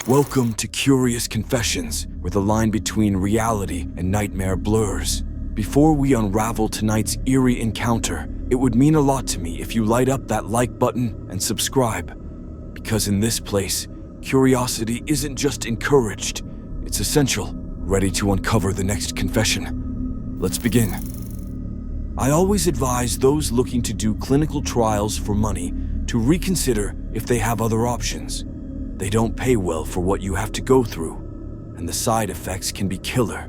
Welcome to Curious Confessions, where the line between reality and nightmare blurs. Before we unravel tonight's eerie encounter, it would mean a lot to me if you light up that like button and subscribe. Because in this place, curiosity isn't just encouraged, it's essential. Ready to uncover the next confession? Let's begin. I always advise those looking to do clinical trials for money to reconsider if they have other options. They don't pay well for what you have to go through, and the side effects can be killer.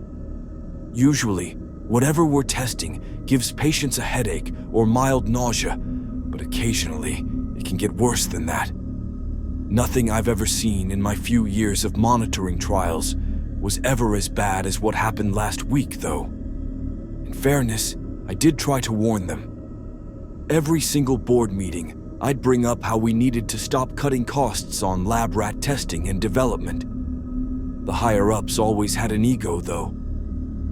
Usually, whatever we're testing gives patients a headache or mild nausea, but occasionally it can get worse than that. Nothing I've ever seen in my few years of monitoring trials was ever as bad as what happened last week, though. In fairness, I did try to warn them. Every single board meeting, I'd bring up how we needed to stop cutting costs on lab rat testing and development. The higher-ups always had an ego, though.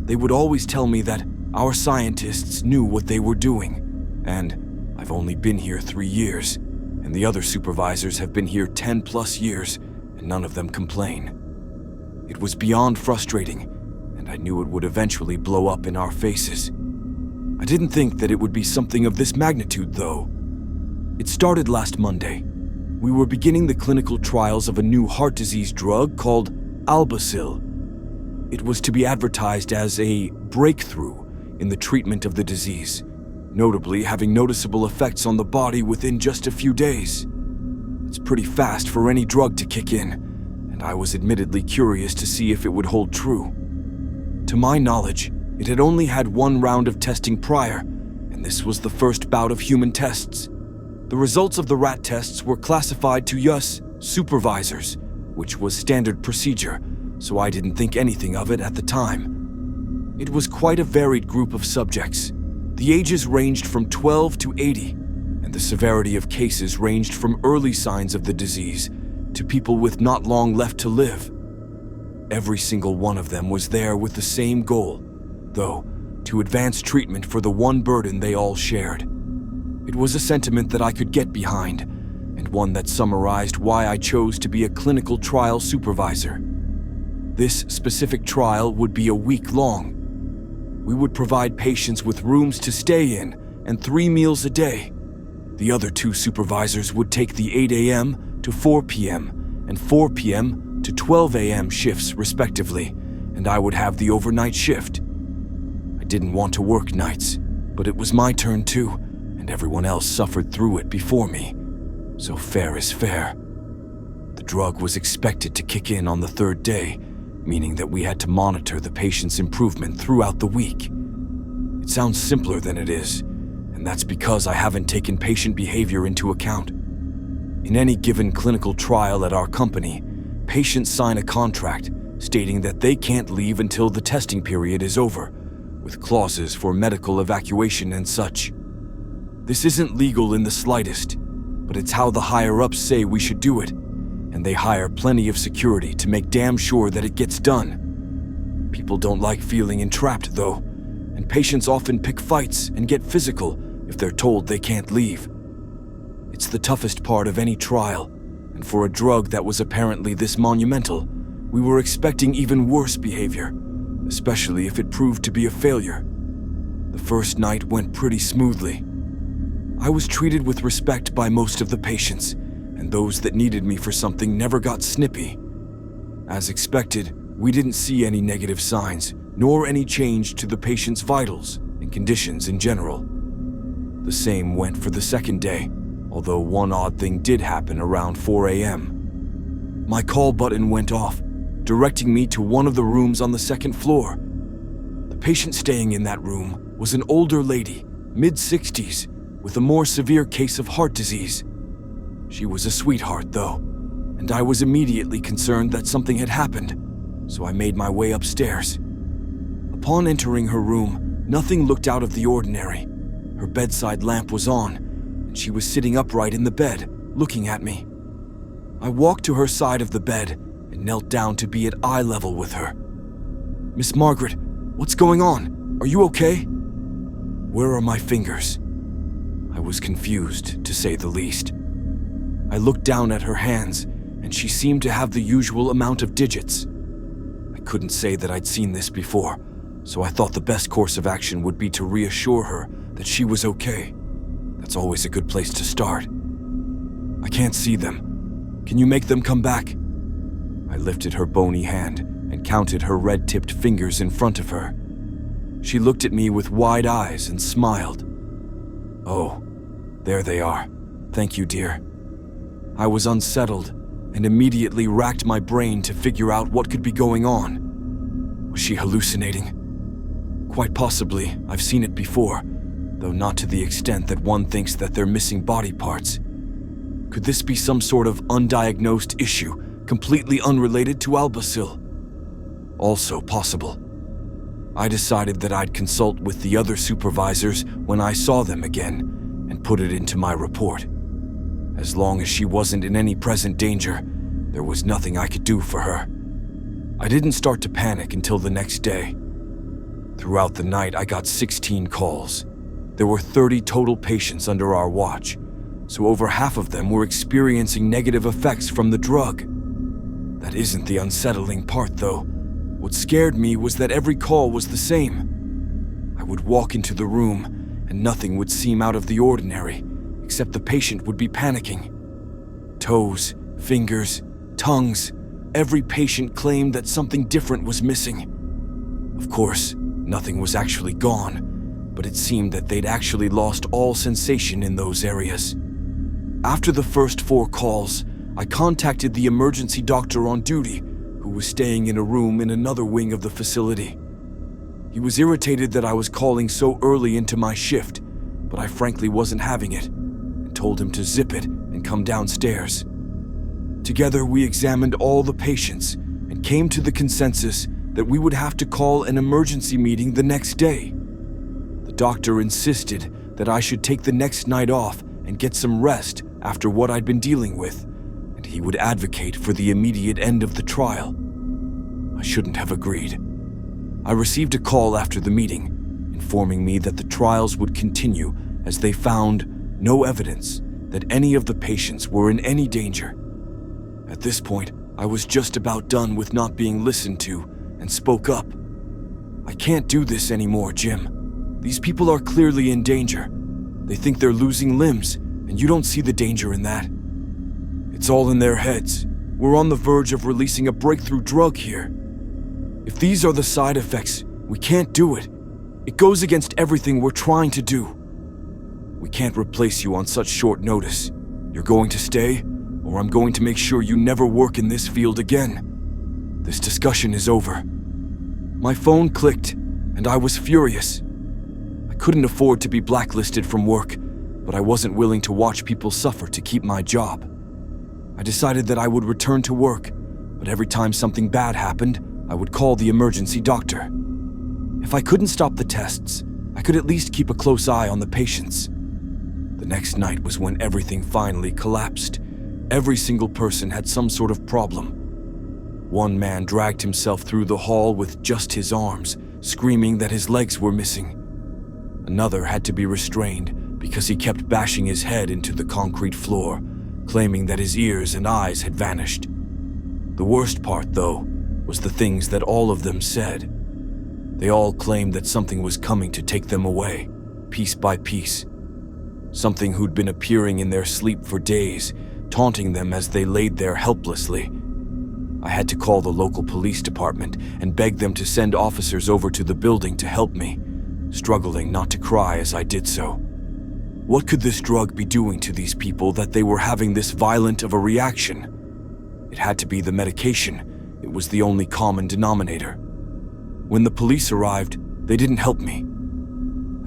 They would always tell me that our scientists knew what they were doing, and I've only been here 3 years, and the other supervisors have been here 10+ years, and none of them complain. It was beyond frustrating, and I knew it would eventually blow up in our faces. I didn't think that it would be something of this magnitude, though. It started last Monday. We were beginning the clinical trials of a new heart disease drug called Albacil. It was to be advertised as a breakthrough in the treatment of the disease, notably having noticeable effects on the body within just a few days. It's pretty fast for any drug to kick in, and I was admittedly curious to see if it would hold true. To my knowledge, it had only had one round of testing prior, and this was the first bout of human tests. The results of the rat tests were classified to us supervisors, which was standard procedure, so I didn't think anything of it at the time. It was quite a varied group of subjects. The ages ranged from 12 to 80, and the severity of cases ranged from early signs of the disease to people with not long left to live. Every single one of them was there with the same goal, though, to advance treatment for the one burden they all shared. It was a sentiment that I could get behind, and one that summarized why I chose to be a clinical trial supervisor. This specific trial would be a week long. We would provide patients with rooms to stay in and 3 meals a day. The other 2 supervisors would take the 8 a.m. to 4 p.m. and 4 p.m. to 12 a.m. shifts respectively, and I would have the overnight shift. I didn't want to work nights, but it was my turn too, and everyone else suffered through it before me, so fair is fair. The drug was expected to kick in on the 3rd day, meaning that we had to monitor the patient's improvement throughout the week. It sounds simpler than it is, and that's because I haven't taken patient behavior into account. In any given clinical trial at our company, patients sign a contract stating that they can't leave until the testing period is over, with clauses for medical evacuation and such. This isn't legal in the slightest, but it's how the higher-ups say we should do it, and they hire plenty of security to make damn sure that it gets done. People don't like feeling entrapped, though, and patients often pick fights and get physical if they're told they can't leave. It's the toughest part of any trial, and for a drug that was apparently this monumental, we were expecting even worse behavior, especially if it proved to be a failure. The first night went pretty smoothly. I was treated with respect by most of the patients, and those that needed me for something never got snippy. As expected, we didn't see any negative signs, nor any change to the patient's vitals and conditions in general. The same went for the 2nd day, although one odd thing did happen around 4 a.m. My call button went off, directing me to one of the rooms on the 2nd floor. The patient staying in that room was an older lady, mid-60s, with a more severe case of heart disease. She was a sweetheart, though, and I was immediately concerned that something had happened, so I made my way upstairs. Upon entering her room, nothing looked out of the ordinary. Her bedside lamp was on, and she was sitting upright in the bed, looking at me. I walked to her side of the bed and knelt down to be at eye level with her. "Miss Margaret, what's going on? Are you okay?" "Where are my fingers?" I was confused, to say the least. I looked down at her hands, and she seemed to have the usual amount of digits. I couldn't say that I'd seen this before, so I thought the best course of action would be to reassure her that she was okay. That's always a good place to start. I can't see them. Can you make them come back? I lifted her bony hand and counted her red-tipped fingers in front of her. She looked at me with wide eyes and smiled. Oh, there they are. Thank you, dear. I was unsettled and immediately racked my brain to figure out what could be going on. Was she hallucinating? Quite possibly. I've seen it before, though not to the extent that one thinks that they're missing body parts. Could this be some sort of undiagnosed issue, completely unrelated to Albacil? Also possible. I decided that I'd consult with the other supervisors when I saw them again and put it into my report. As long as she wasn't in any present danger, there was nothing I could do for her. I didn't start to panic until the next day. Throughout the night, I got 16 calls. There were 30 total patients under our watch, so over half of them were experiencing negative effects from the drug. That isn't the unsettling part, though. What scared me was that every call was the same. I would walk into the room, and nothing would seem out of the ordinary, except the patient would be panicking. Toes, fingers, tongues, every patient claimed that something different was missing. Of course, nothing was actually gone, but it seemed that they'd actually lost all sensation in those areas. After the first 4 calls, I contacted the emergency doctor on duty, who was staying in a room in another wing of the facility. He was irritated that I was calling so early into my shift, but I frankly wasn't having it, and told him to zip it and come downstairs. Together, we examined all the patients and came to the consensus that we would have to call an emergency meeting the next day. The doctor insisted that I should take the next night off and get some rest after what I'd been dealing with, and he would advocate for the immediate end of the trial. I shouldn't have agreed. I received a call after the meeting, informing me that the trials would continue as they found no evidence that any of the patients were in any danger. At this point, I was just about done with not being listened to and spoke up. I can't do this anymore, Jim. These people are clearly in danger. They think they're losing limbs, and you don't see the danger in that. It's all in their heads. We're on the verge of releasing a breakthrough drug here. If these are the side effects, we can't do it. It goes against everything we're trying to do. We can't replace you on such short notice. You're going to stay, or I'm going to make sure you never work in this field again. This discussion is over. My phone clicked, and I was furious. I couldn't afford to be blacklisted from work, but I wasn't willing to watch people suffer to keep my job. I decided that I would return to work, but every time something bad happened, I would call the emergency doctor. If I couldn't stop the tests, I could at least keep a close eye on the patients. The next night was when everything finally collapsed. Every single person had some sort of problem. One man dragged himself through the hall with just his arms, screaming that his legs were missing. Another had to be restrained because he kept bashing his head into the concrete floor, claiming that his ears and eyes had vanished. The worst part, though, was the things that all of them said. They all claimed that something was coming to take them away, piece by piece. Something who'd been appearing in their sleep for days, taunting them as they laid there helplessly. I had to call the local police department and beg them to send officers over to the building to help me, struggling not to cry as I did so. What could this drug be doing to these people that they were having this violent of a reaction? It had to be the medication. It was the only common denominator. When the police arrived, they didn't help me.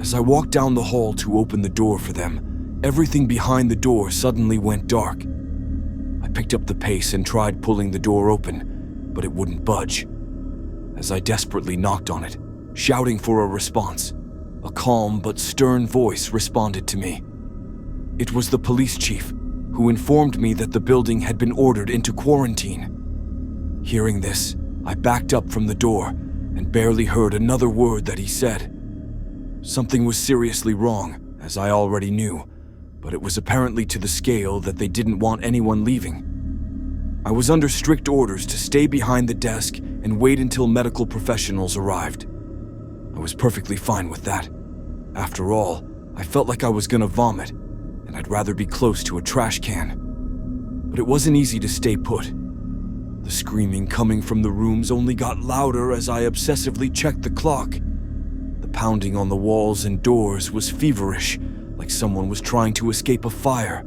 As I walked down the hall to open the door for them, everything behind the door suddenly went dark. I picked up the pace and tried pulling the door open, but it wouldn't budge. As I desperately knocked on it, shouting for a response, a calm but stern voice responded to me. It was the police chief, who informed me that the building had been ordered into quarantine. Hearing this, I backed up from the door and barely heard another word that he said. Something was seriously wrong, as I already knew, but it was apparently to the scale that they didn't want anyone leaving. I was under strict orders to stay behind the desk and wait until medical professionals arrived. I was perfectly fine with that. After all, I felt like I was gonna vomit, and I'd rather be close to a trash can. But it wasn't easy to stay put. The screaming coming from the rooms only got louder as I obsessively checked the clock. The pounding on the walls and doors was feverish, like someone was trying to escape a fire.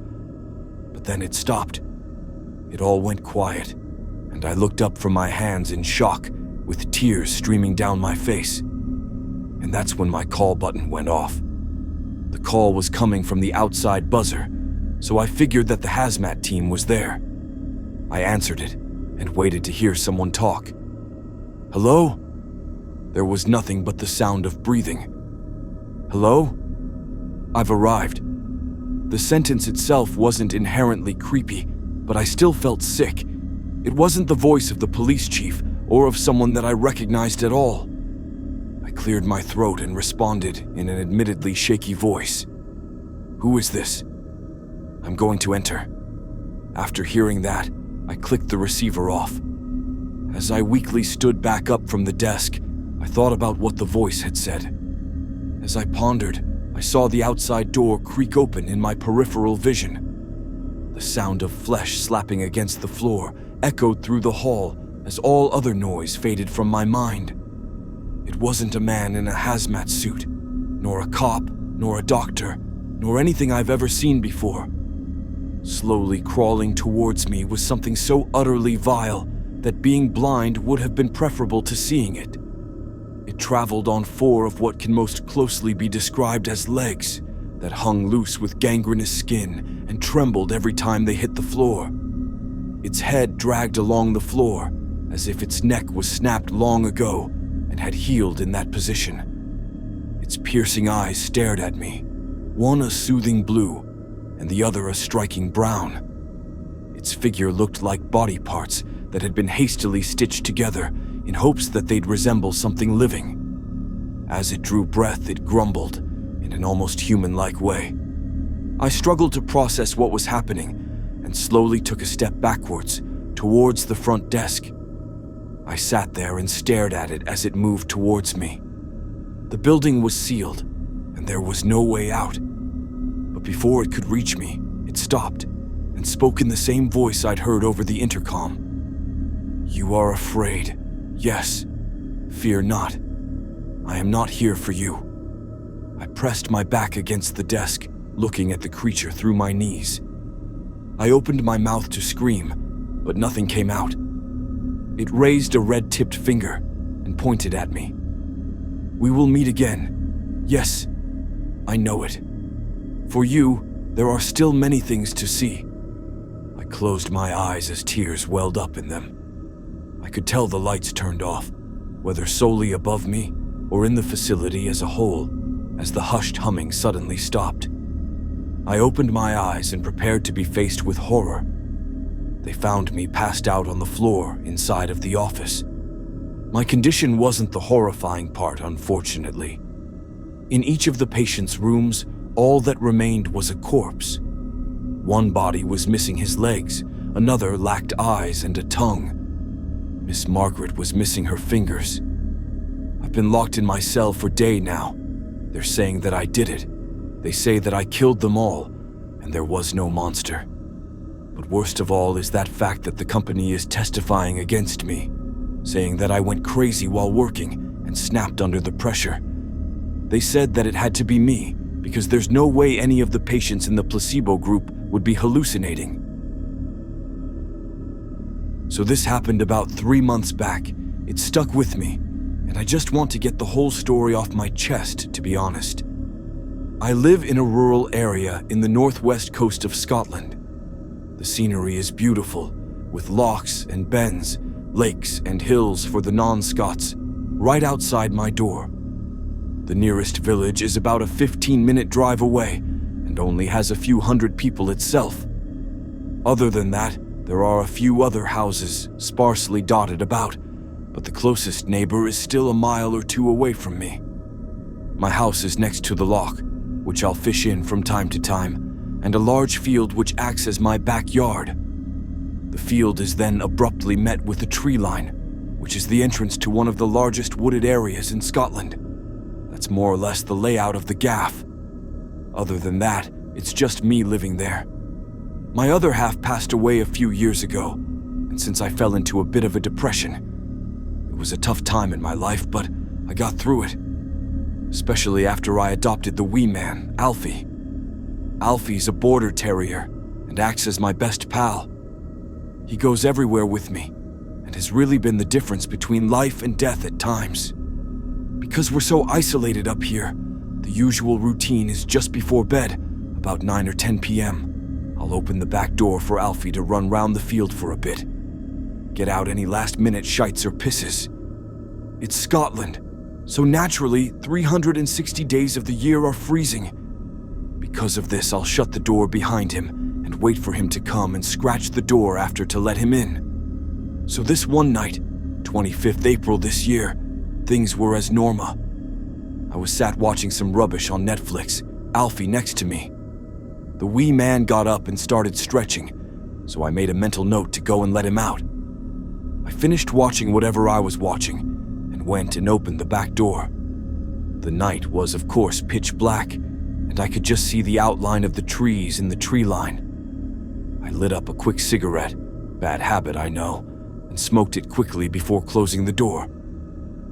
But then it stopped. It all went quiet, and I looked up from my hands in shock, with tears streaming down my face. And that's when my call button went off. The call was coming from the outside buzzer, so I figured that the hazmat team was there. I answered it and waited to hear someone talk. Hello? There was nothing but the sound of breathing. Hello? I've arrived. The sentence itself wasn't inherently creepy, but I still felt sick. It wasn't the voice of the police chief or of someone that I recognized at all. I cleared my throat and responded in an admittedly shaky voice. Who is this? I'm going to enter. After hearing that, I clicked the receiver off. As I weakly stood back up from the desk, I thought about what the voice had said. As I pondered, I saw the outside door creak open in my peripheral vision. The sound of flesh slapping against the floor echoed through the hall as all other noise faded from my mind. It wasn't a man in a hazmat suit, nor a cop, nor a doctor, nor anything I've ever seen before. Slowly crawling towards me was something so utterly vile that being blind would have been preferable to seeing it. It traveled on 4 of what can most closely be described as legs that hung loose with gangrenous skin and trembled every time they hit the floor. Its head dragged along the floor as if its neck was snapped long ago and had healed in that position. Its piercing eyes stared at me, one a soothing blue and the other a striking brown. Its figure looked like body parts that had been hastily stitched together in hopes that they'd resemble something living. As it drew breath, it grumbled in an almost human-like way. I struggled to process what was happening and slowly took a step backwards towards the front desk. I sat there and stared at it as it moved towards me. The building was sealed, and there was no way out. But before it could reach me, it stopped and spoke in the same voice I'd heard over the intercom. You are afraid. Yes. Fear not. I am not here for you. I pressed my back against the desk, looking at the creature through my knees. I opened my mouth to scream, but nothing came out. It raised a red-tipped finger and pointed at me. We will meet again. Yes, I know it. For you, there are still many things to see. I closed my eyes as tears welled up in them. I could tell the lights turned off, whether solely above me or in the facility as a whole, as the hushed humming suddenly stopped. I opened my eyes and prepared to be faced with horror. They found me passed out on the floor inside of the office. My condition wasn't the horrifying part, unfortunately. In each of the patient's rooms, all that remained was a corpse. One body was missing his legs, another lacked eyes and a tongue. Miss Margaret was missing her fingers. I've been locked in my cell for days now. They're saying that I did it. They say that I killed them all, and there was no monster. But worst of all is that fact that the company is testifying against me, saying that I went crazy while working and snapped under the pressure. They said that it had to be me, because there's no way any of the patients in the placebo group would be hallucinating. So this happened about 3 months back. It stuck with me, and I just want to get the whole story off my chest, to be honest. I live in a rural area in the northwest coast of Scotland. The scenery is beautiful, with lochs and bens, lakes and hills for the non-Scots, right outside my door. The nearest village is about a 15-minute drive away and only has a few hundred people itself. Other than that, there are a few other houses sparsely dotted about, but the closest neighbor is still a mile or 2 away from me. My house is next to the loch, which I'll fish in from time to time, and a large field which acts as my backyard. The field is then abruptly met with a tree line, which is the entrance to one of the largest wooded areas in Scotland. That's more or less the layout of the gaff. Other than that, it's just me living there. My other half passed away a few years ago, and since I fell into a bit of a depression, it was a tough time in my life, but I got through it. Especially after I adopted the wee man, Alfie. Alfie's a border terrier and acts as my best pal. He goes everywhere with me and has really been the difference between life and death at times. Because we're so isolated up here, the usual routine is just before bed, about 9 or 10 p.m. I'll open the back door for Alfie to run round the field for a bit. Get out any last-minute shites or pisses. It's Scotland, so naturally 360 days of the year are freezing. Because of this, I'll shut the door behind him and wait for him to come and scratch the door after to let him in. So this one night, 25th April this year, things were as normal. I was sat watching some rubbish on Netflix, Alfie next to me. The wee man got up and started stretching, so I made a mental note to go and let him out. I finished watching whatever I was watching and went and opened the back door. The night was, of course, pitch black, and I could just see the outline of the trees in the tree line. I lit up a quick cigarette, bad habit I know, and smoked it quickly before closing the door.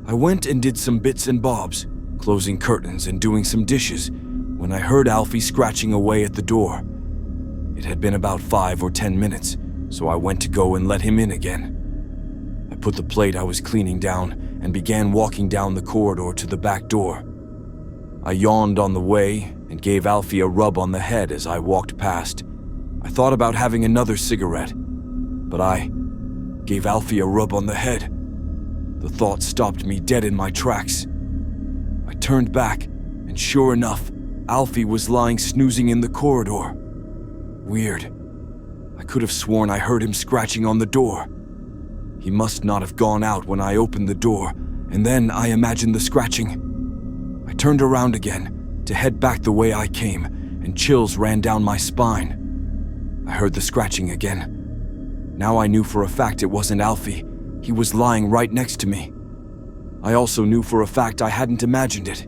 I went and did some bits and bobs, closing curtains and doing some dishes, when I heard Alfie scratching away at the door. It had been about 5 or 10 minutes, so I went to go and let him in again. I put the plate I was cleaning down and began walking down the corridor to the back door. I yawned on the way and gave Alfie a rub on the head as I walked past. I thought about having another cigarette, but I gave Alfie a rub on the head. The thought stopped me dead in my tracks. I turned back, and sure enough, Alfie was lying snoozing in the corridor. Weird. I could have sworn I heard him scratching on the door. He must not have gone out when I opened the door, and then I imagined the scratching. I turned around again to head back the way I came, and chills ran down my spine. I heard the scratching again. Now I knew for a fact it wasn't Alfie. He was lying right next to me. I also knew for a fact I hadn't imagined it.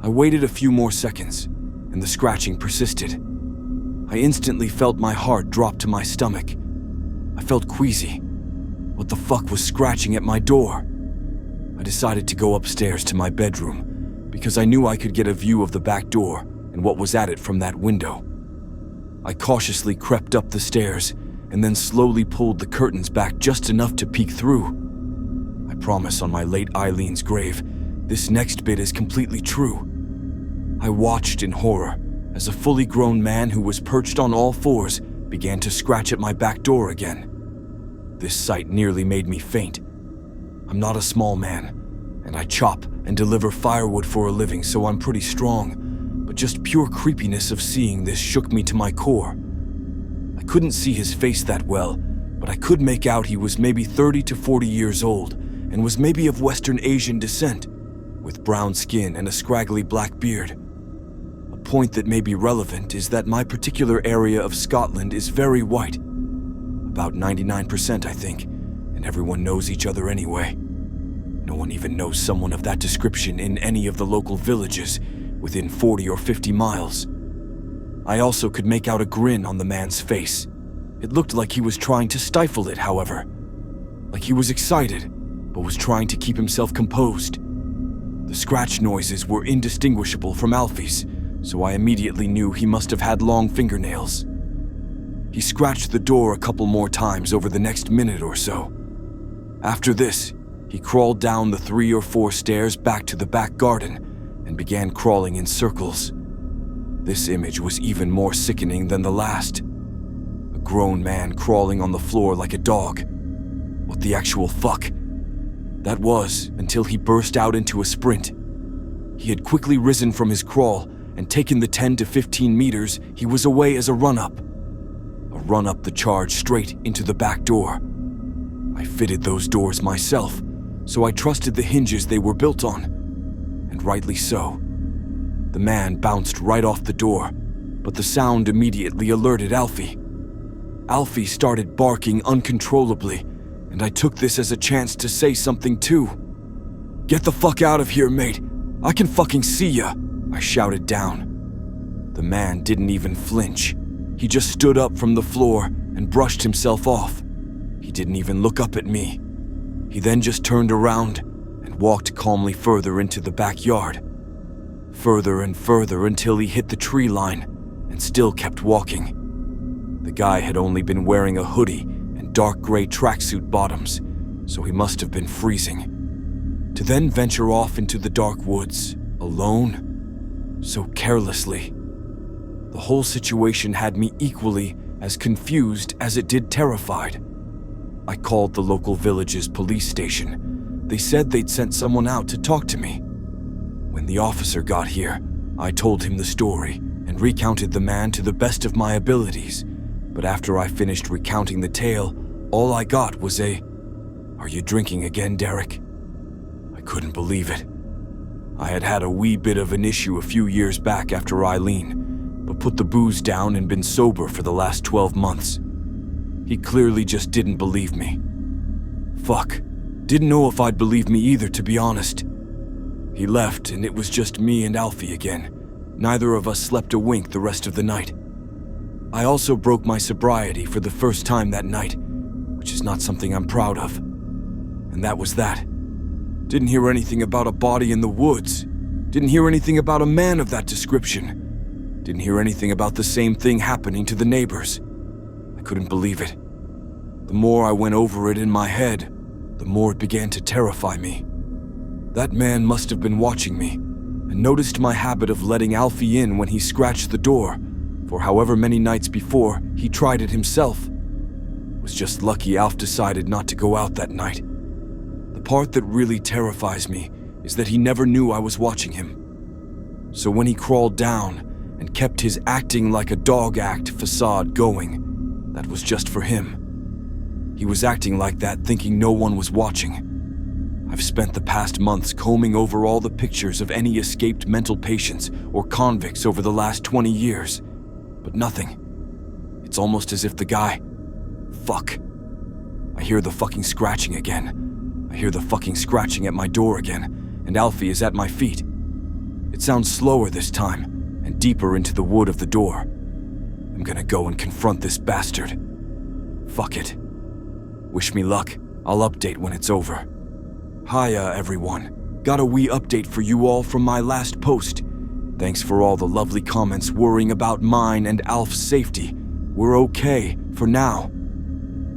I waited a few more seconds, and the scratching persisted. I instantly felt my heart drop to my stomach. I felt queasy. What the fuck was scratching at my door? I decided to go upstairs to my bedroom, because I knew I could get a view of the back door and what was at it from that window. I cautiously crept up the stairs and then slowly pulled the curtains back just enough to peek through. I promise on my late Eileen's grave, this next bit is completely true. I watched in horror as a fully grown man who was perched on all fours began to scratch at my back door again. This sight nearly made me faint. I'm not a small man, and I chop and deliver firewood for a living, so I'm pretty strong, but just pure creepiness of seeing this shook me to my core. I couldn't see his face that well, but I could make out he was maybe 30 to 40 years old and was maybe of Western Asian descent, with brown skin and a scraggly black beard. A point that may be relevant is that my particular area of Scotland is very white. About 99%, I think, and everyone knows each other anyway. No one even knows someone of that description in any of the local villages within 40 or 50 miles. I also could make out a grin on the man's face. It looked like he was trying to stifle it, however. Like he was excited, but was trying to keep himself composed. The scratch noises were indistinguishable from Alfie's, so I immediately knew he must have had long fingernails. He scratched the door a couple more times over the next minute or so. After this, he crawled down the 3 or 4 stairs back to the back garden and began crawling in circles. This image was even more sickening than the last. A grown man crawling on the floor like a dog. What the actual fuck? That was until he burst out into a sprint. He had quickly risen from his crawl and taken the 10 to 15 meters he was away as a run-up. A run up the charge straight into the back door. I fitted those doors myself, so I trusted the hinges they were built on. And rightly so. The man bounced right off the door, but the sound immediately alerted Alfie. Alfie started barking uncontrollably, and I took this as a chance to say something too. "Get the fuck out of here, mate. I can fucking see ya," I shouted down. The man didn't even flinch. He just stood up from the floor and brushed himself off. He didn't even look up at me. He then just turned around and walked calmly further into the backyard. Further and further until he hit the tree line and still kept walking. The guy had only been wearing a hoodie and dark gray tracksuit bottoms, so he must have been freezing. To then venture off into the dark woods, alone, so carelessly. The whole situation had me equally as confused as it did terrified. I called the local village's police station. They said they'd sent someone out to talk to me. When the officer got here, I told him the story and recounted the man to the best of my abilities. But after I finished recounting the tale, all I got was a, "Are you drinking again, Derek?" I couldn't believe it. I had had a wee bit of an issue a few years back after Eileen, but put the booze down and been sober for the last 12 months. He clearly just didn't believe me. Fuck. Didn't know if I'd believe me either, to be honest. He left and it was just me and Alfie again. Neither of us slept a wink the rest of the night. I also broke my sobriety for the first time that night, which is not something I'm proud of. And that was that. Didn't hear anything about a body in the woods. Didn't hear anything about a man of that description. Didn't hear anything about the same thing happening to the neighbors. I couldn't believe it. The more I went over it in my head, the more it began to terrify me. That man must have been watching me and noticed my habit of letting Alfie in when he scratched the door, for however many nights before he tried it himself. It was just lucky Alf decided not to go out that night. The part that really terrifies me is that he never knew I was watching him. So when he crawled down and kept his acting like a dog act facade going, that was just for him. He was acting like that thinking no one was watching. I've spent the past months combing over all the pictures of any escaped mental patients or convicts over the last 20 years, but nothing. It's almost as if the guy... Fuck. I hear the fucking scratching again. I hear the fucking scratching at my door again, and Alfie is at my feet. It sounds slower this time, and deeper into the wood of the door. I'm gonna go and confront this bastard. Fuck it. Wish me luck. I'll update when it's over. Hiya, everyone. Got a wee update for you all from my last post. Thanks for all the lovely comments worrying about mine and Alf's safety. We're okay, for now.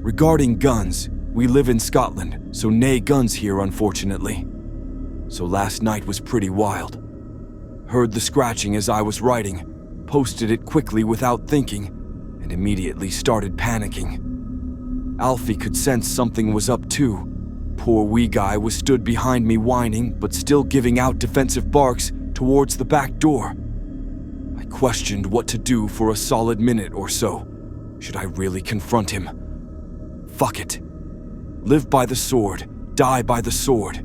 Regarding guns, we live in Scotland, so nae guns here, unfortunately. So last night was pretty wild. Heard the scratching as I was writing, posted it quickly without thinking, and immediately started panicking. Alfie could sense something was up too. Poor wee guy was stood behind me whining, but still giving out defensive barks towards the back door. I questioned what to do for a solid minute or so. Should I really confront him? Fuck it. Live by the sword, die by the sword.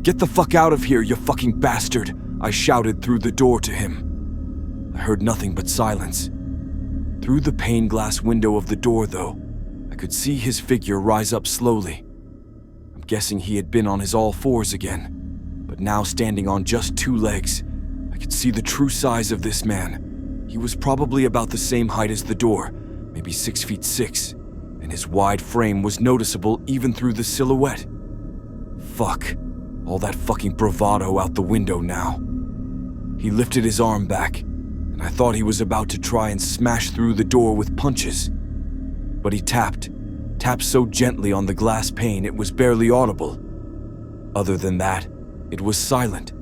Get the fuck out of here, you fucking bastard, I shouted through the door to him. I heard nothing but silence. Through the pane glass window of the door, though, I could see his figure rise up slowly. I'm guessing he had been on his all fours again, but now standing on just 2 legs. I could see the true size of this man. He was probably about the same height as the door, maybe 6'6", and his wide frame was noticeable even through the silhouette. Fuck. All that fucking bravado out the window now. He lifted his arm back, and I thought he was about to try and smash through the door with punches. But he tapped so gently on the glass pane it was barely audible. Other than that, it was silent.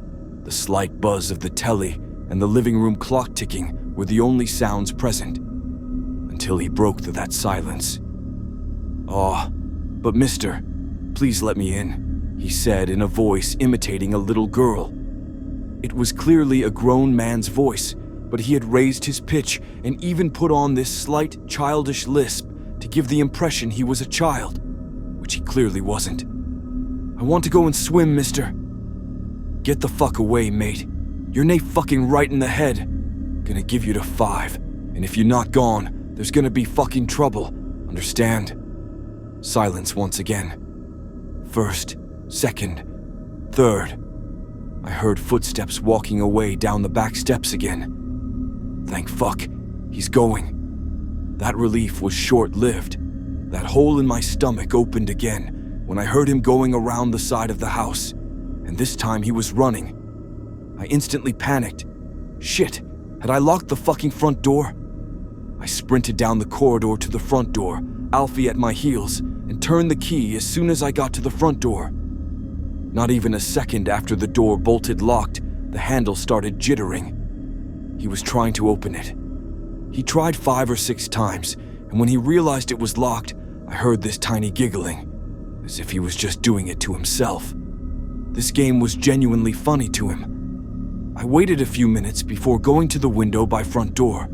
The slight buzz of the telly and the living room clock ticking were the only sounds present. Until he broke through that silence. "Aw, but mister, please let me in," he said in a voice imitating a little girl. It was clearly a grown man's voice, but he had raised his pitch and even put on this slight, childish lisp to give the impression he was a child, which he clearly wasn't. "I want to go and swim, mister." "Get the fuck away, mate. You're nae fucking right in the head. Gonna give you to 5, and if you're not gone, There's gonna be fucking trouble, understand? Silence once again. First, second, third. I heard footsteps walking away down the back steps again. Thank fuck, he's going. That relief was short-lived. That hole in my stomach opened again when I heard him going around the side of the house, and this time he was running. I instantly panicked. Shit, had I locked the fucking front door? I sprinted down the corridor to the front door, Alfie at my heels, and turned the key as soon as I got to the front door. Not even a second after the door bolted locked, the handle started jittering. He was trying to open it. He tried 5 or 6 times, and when he realized it was locked, I heard this tiny giggling, as if he was just doing it to himself. This game was genuinely funny to him. I waited a few minutes before going to the window by front door.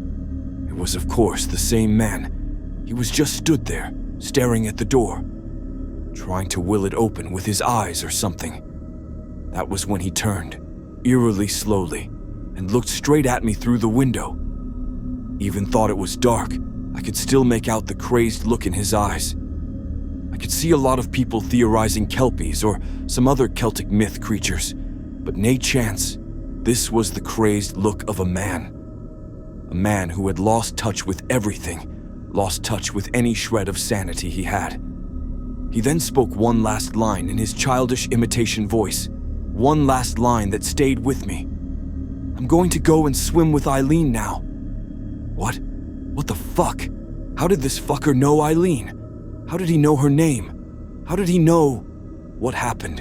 It was, of course, the same man. He was just stood there, staring at the door, trying to will it open with his eyes or something. That was when he turned, eerily slowly, and looked straight at me through the window. Even thought it was dark, I could still make out the crazed look in his eyes. I could see a lot of people theorizing kelpies or some other Celtic myth creatures, but nay chance, this was the crazed look of a man. A man who had lost touch with everything, lost touch with any shred of sanity he had. He then spoke one last line in his childish imitation voice, one last line that stayed with me. I'm going to go and swim with Eileen now. What? What the fuck? How did this fucker know Eileen? How did he know her name? How did he know what happened?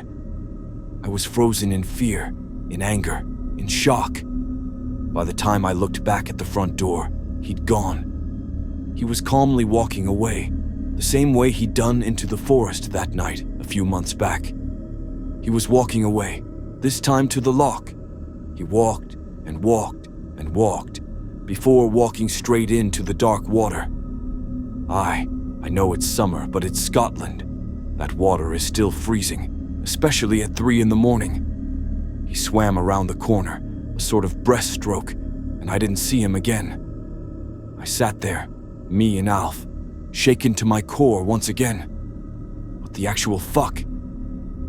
I was frozen in fear, in anger, in shock. By the time I looked back at the front door, he'd gone. He was calmly walking away, the same way he'd done into the forest that night a few months back. He was walking away, this time to the loch. He walked and walked and walked, before walking straight into the dark water. I know it's summer, but it's Scotland. That water is still freezing, especially at 3 in the morning. He swam around the corner, a sort of breaststroke, and I didn't see him again. I sat there, me and Alf, shaken to my core once again. What the actual fuck?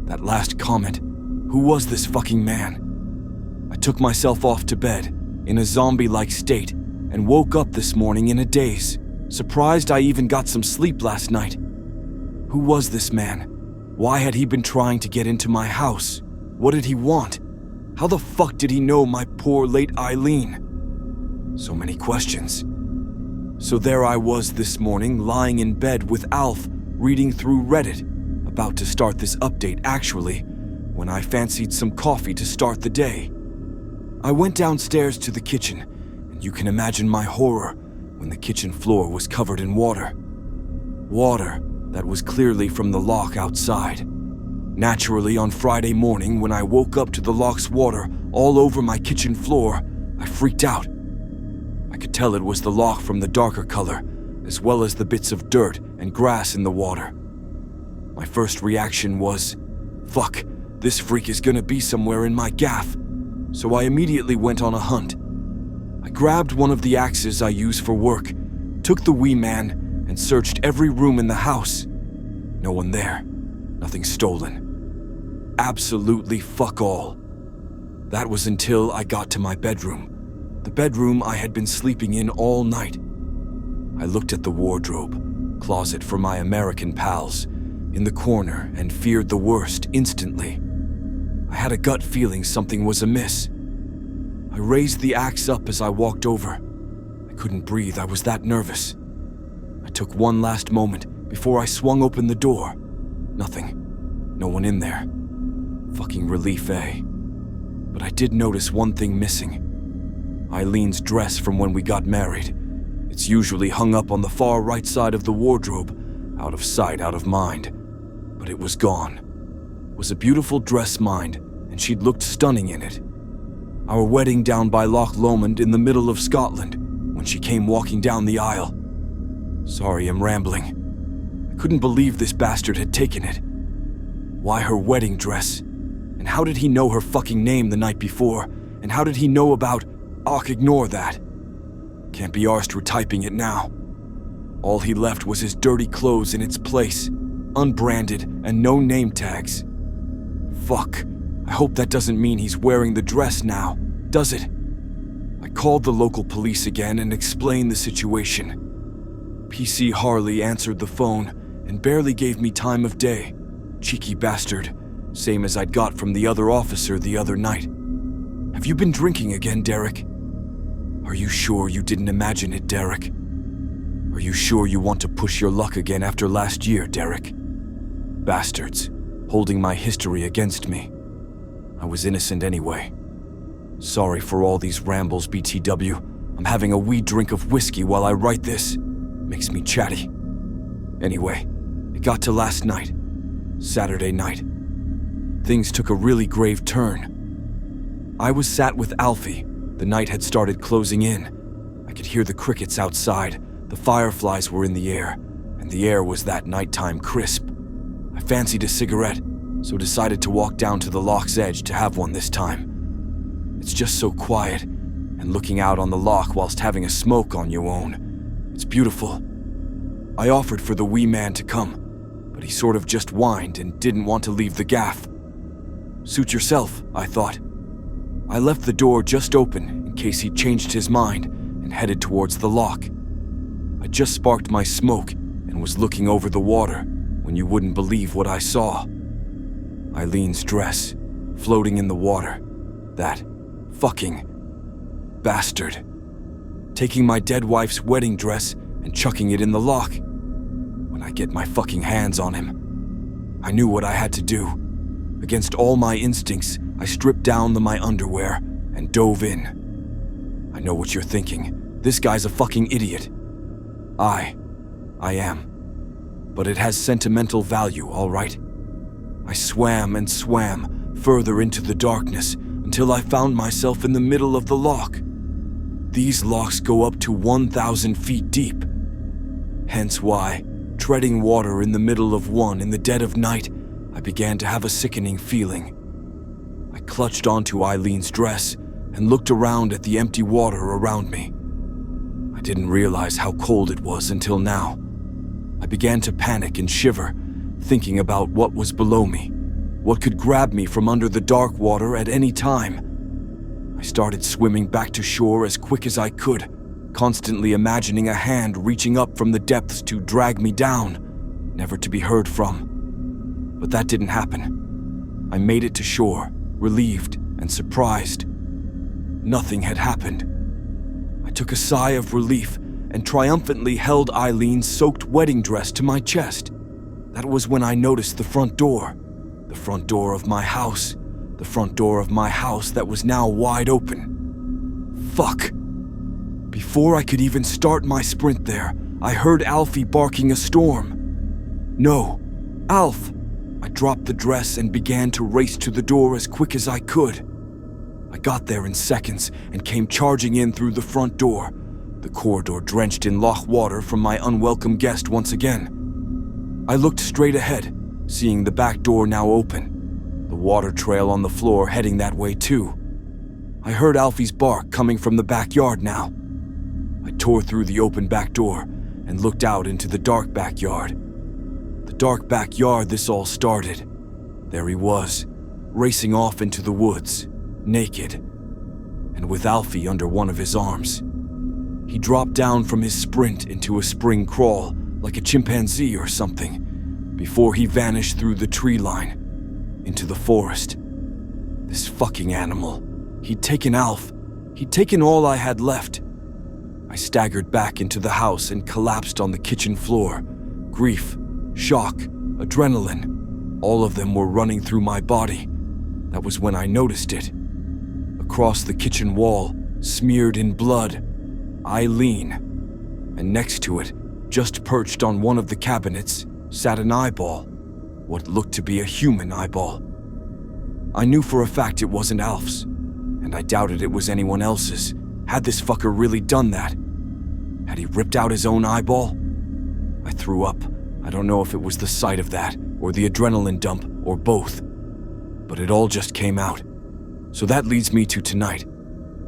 That last comment, who was this fucking man? I took myself off to bed, in a zombie-like state, and woke up this morning in a daze, surprised I even got some sleep last night. Who was this man? Why had he been trying to get into my house? What did he want? How the fuck did he know my poor late Eileen? So many questions. So there I was this morning, lying in bed with Alf, reading through Reddit, about to start this update actually, when I fancied some coffee to start the day. I went downstairs to the kitchen, and you can imagine my horror when the kitchen floor was covered in water. Water that was clearly from the loch outside. Naturally, on Friday morning, when I woke up to the loch's water all over my kitchen floor, I freaked out. I could tell it was the loch from the darker color, as well as the bits of dirt and grass in the water. My first reaction was, fuck, this freak is gonna be somewhere in my gaff. So I immediately went on a hunt. I grabbed one of the axes I use for work, took the wee man, and searched every room in the house. No one there. Nothing stolen. Absolutely fuck all. That was until I got to my bedroom. The bedroom I had been sleeping in all night. I looked at the wardrobe, closet for my American pals, in the corner and feared the worst instantly. I had a gut feeling something was amiss. I raised the axe up as I walked over. I couldn't breathe, I was that nervous. I took one last moment before I swung open the door. Nothing. No one in there. Fucking relief, eh? But I did notice one thing missing. Eileen's dress from when we got married. It's usually hung up on the far right side of the wardrobe, out of sight, out of mind. But it was gone. It was a beautiful dress, mind, and she'd looked stunning in it. Our wedding down by Loch Lomond in the middle of Scotland, when she came walking down the aisle. Sorry, I'm rambling. I couldn't believe this bastard had taken it. Why her wedding dress? And how did he know her fucking name the night before? And how did he know about... ignore that. Can't be arsed retyping it now. All he left was his dirty clothes in its place, unbranded and no name tags. Fuck, I hope that doesn't mean he's wearing the dress now, does it? I called the local police again and explained the situation. PC Harley answered the phone and barely gave me time of day. Cheeky bastard, same as I'd got from the other officer the other night. Have you been drinking again, Derek? Are you sure you didn't imagine it, Derek? Are you sure you want to push your luck again after last year, Derek? Bastards, holding my history against me. I was innocent anyway. Sorry for all these rambles, BTW. I'm having a wee drink of whiskey while I write this. Makes me chatty. Anyway, it got to last night, Saturday night. Things took a really grave turn. I was sat with Alfie. The night had started closing in. I could hear the crickets outside, the fireflies were in the air, and the air was that nighttime crisp. I fancied a cigarette, so decided to walk down to the loch's edge to have one this time. It's just so quiet, and looking out on the loch whilst having a smoke on your own. It's beautiful. I offered for the wee man to come, but he sort of just whined and didn't want to leave the gaff. Suit yourself, I thought. I left the door just open in case he changed his mind and headed towards the loch. I just sparked my smoke and was looking over the water when you wouldn't believe what I saw. Eileen's dress, floating in the water. That fucking bastard. Taking my dead wife's wedding dress and chucking it in the loch. When I get my fucking hands on him, I knew what I had to do. Against all my instincts, I stripped down my underwear and dove in. I know what you're thinking. This guy's a fucking idiot. I am. But it has sentimental value, all right? I swam and swam further into the darkness until I found myself in the middle of the loch. These lochs go up to 1,000 feet deep. Hence why, treading water in the middle of one in the dead of night, I began to have a sickening feeling. I clutched onto Eileen's dress and looked around at the empty water around me. I didn't realize how cold it was until now. I began to panic and shiver, thinking about what was below me, what could grab me from under the dark water at any time. I started swimming back to shore as quick as I could, constantly imagining a hand reaching up from the depths to drag me down, never to be heard from. But that didn't happen. I made it to shore, relieved and surprised. Nothing had happened. I took a sigh of relief and triumphantly held Eileen's soaked wedding dress to my chest. That was when I noticed the front door of my house, the front door of my house that was now wide open. Fuck. Before I could even start my sprint there, I heard Alfie barking a storm. No, Alf! I dropped the dress and began to race to the door as quick as I could. I got there in seconds and came charging in through the front door, the corridor drenched in loch water from my unwelcome guest once again. I looked straight ahead, seeing the back door now open, the water trail on the floor heading that way too. I heard Alfie's bark coming from the backyard now. I tore through the open back door and looked out into the dark backyard. The dark backyard this all started. There he was, racing off into the woods, naked, and with Alfie under one of his arms. He dropped down from his sprint into a spring crawl, like a chimpanzee or something, before he vanished through the tree line, into the forest. This fucking animal. He'd taken Alf. He'd taken all I had left. I staggered back into the house and collapsed on the kitchen floor. Grief, shock, adrenaline, all of them were running through my body. That was when I noticed it. Across the kitchen wall, smeared in blood, Eileen. And next to it, just perched on one of the cabinets, sat an eyeball. What looked to be a human eyeball. I knew for a fact it wasn't Alf's, and I doubted it was anyone else's. Had this fucker really done that? Had he ripped out his own eyeball? I threw up. I don't know if it was the sight of that, or the adrenaline dump, or both. But it all just came out. So that leads me to tonight.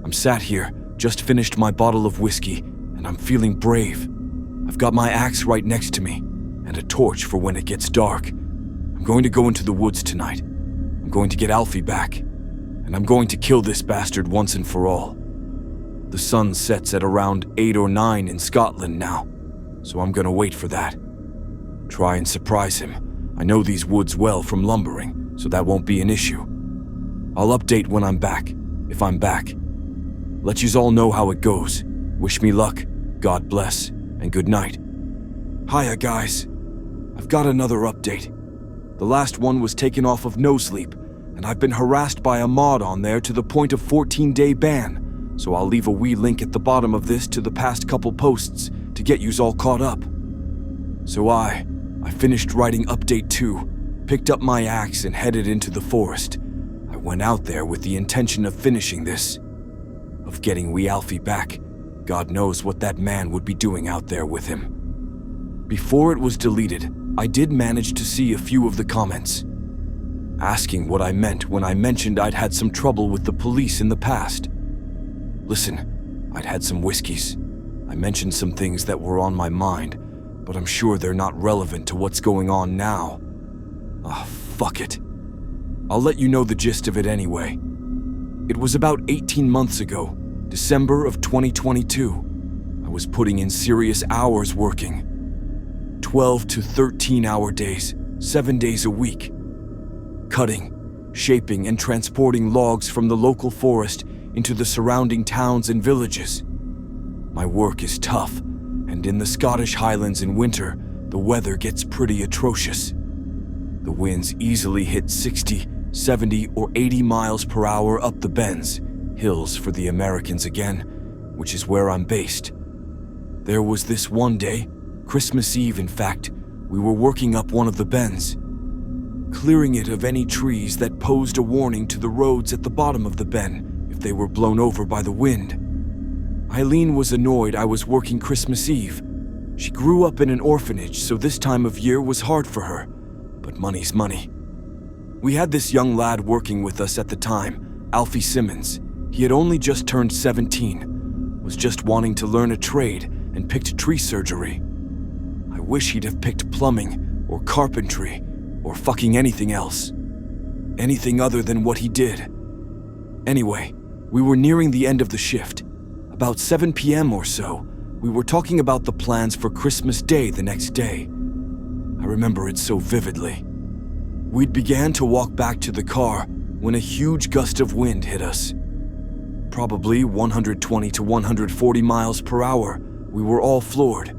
I'm sat here, just finished my bottle of whiskey, and I'm feeling brave. I've got my axe right next to me, and a torch for when it gets dark. I'm going to go into the woods tonight. I'm going to get Alfie back, and I'm going to kill this bastard once and for all. The sun sets at around 8 or 9 in Scotland now, so I'm gonna wait for that. Try and surprise him. I know these woods well from lumbering, so that won't be an issue. I'll update when I'm back, if I'm back. Let yous all know how it goes. Wish me luck, God bless, and good night. Hiya, guys. I've got another update. The last one was taken off of No Sleep, and I've been harassed by a mod on there to the point of 14-day ban, so I'll leave a wee link at the bottom of this to the past couple posts to get yous all caught up. So I finished writing update 2, picked up my axe and headed into the forest. I went out there with the intention of finishing this, of getting wee Alfie back. God knows what that man would be doing out there with him. Before it was deleted, I did manage to see a few of the comments, asking what I meant when I mentioned I'd had some trouble with the police in the past. Listen, I'd had some whiskeys. I mentioned some things that were on my mind, but I'm sure they're not relevant to what's going on now. Fuck it. I'll let you know the gist of it anyway. It was about 18 months ago, December of 2022. I was putting in serious hours working. 12 to 13-hour days, 7 days a week. Cutting, shaping, and transporting logs from the local forest into the surrounding towns and villages. My work is tough, and in the Scottish Highlands in winter, the weather gets pretty atrocious. The winds easily hit 60, 70, or 80 miles per hour up the bends, hills for the Americans again, which is where I'm based. There was this one day, Christmas Eve in fact, we were working up one of the bends, clearing it of any trees that posed a warning to the roads at the bottom of the bend if they were blown over by the wind. Eileen was annoyed I was working Christmas Eve. She grew up in an orphanage, so this time of year was hard for her, but money's money. We had this young lad working with us at the time, Alfie Simmons. He had only just turned 17, was just wanting to learn a trade, and picked tree surgery. I wish he'd have picked plumbing, or carpentry, or fucking anything else. Anything other than what he did. Anyway, we were nearing the end of the shift. About 7 p.m. or so, we were talking about the plans for Christmas Day the next day. I remember it so vividly. We'd began to walk back to the car when a huge gust of wind hit us. Probably 120 to 140 miles per hour. We were all floored.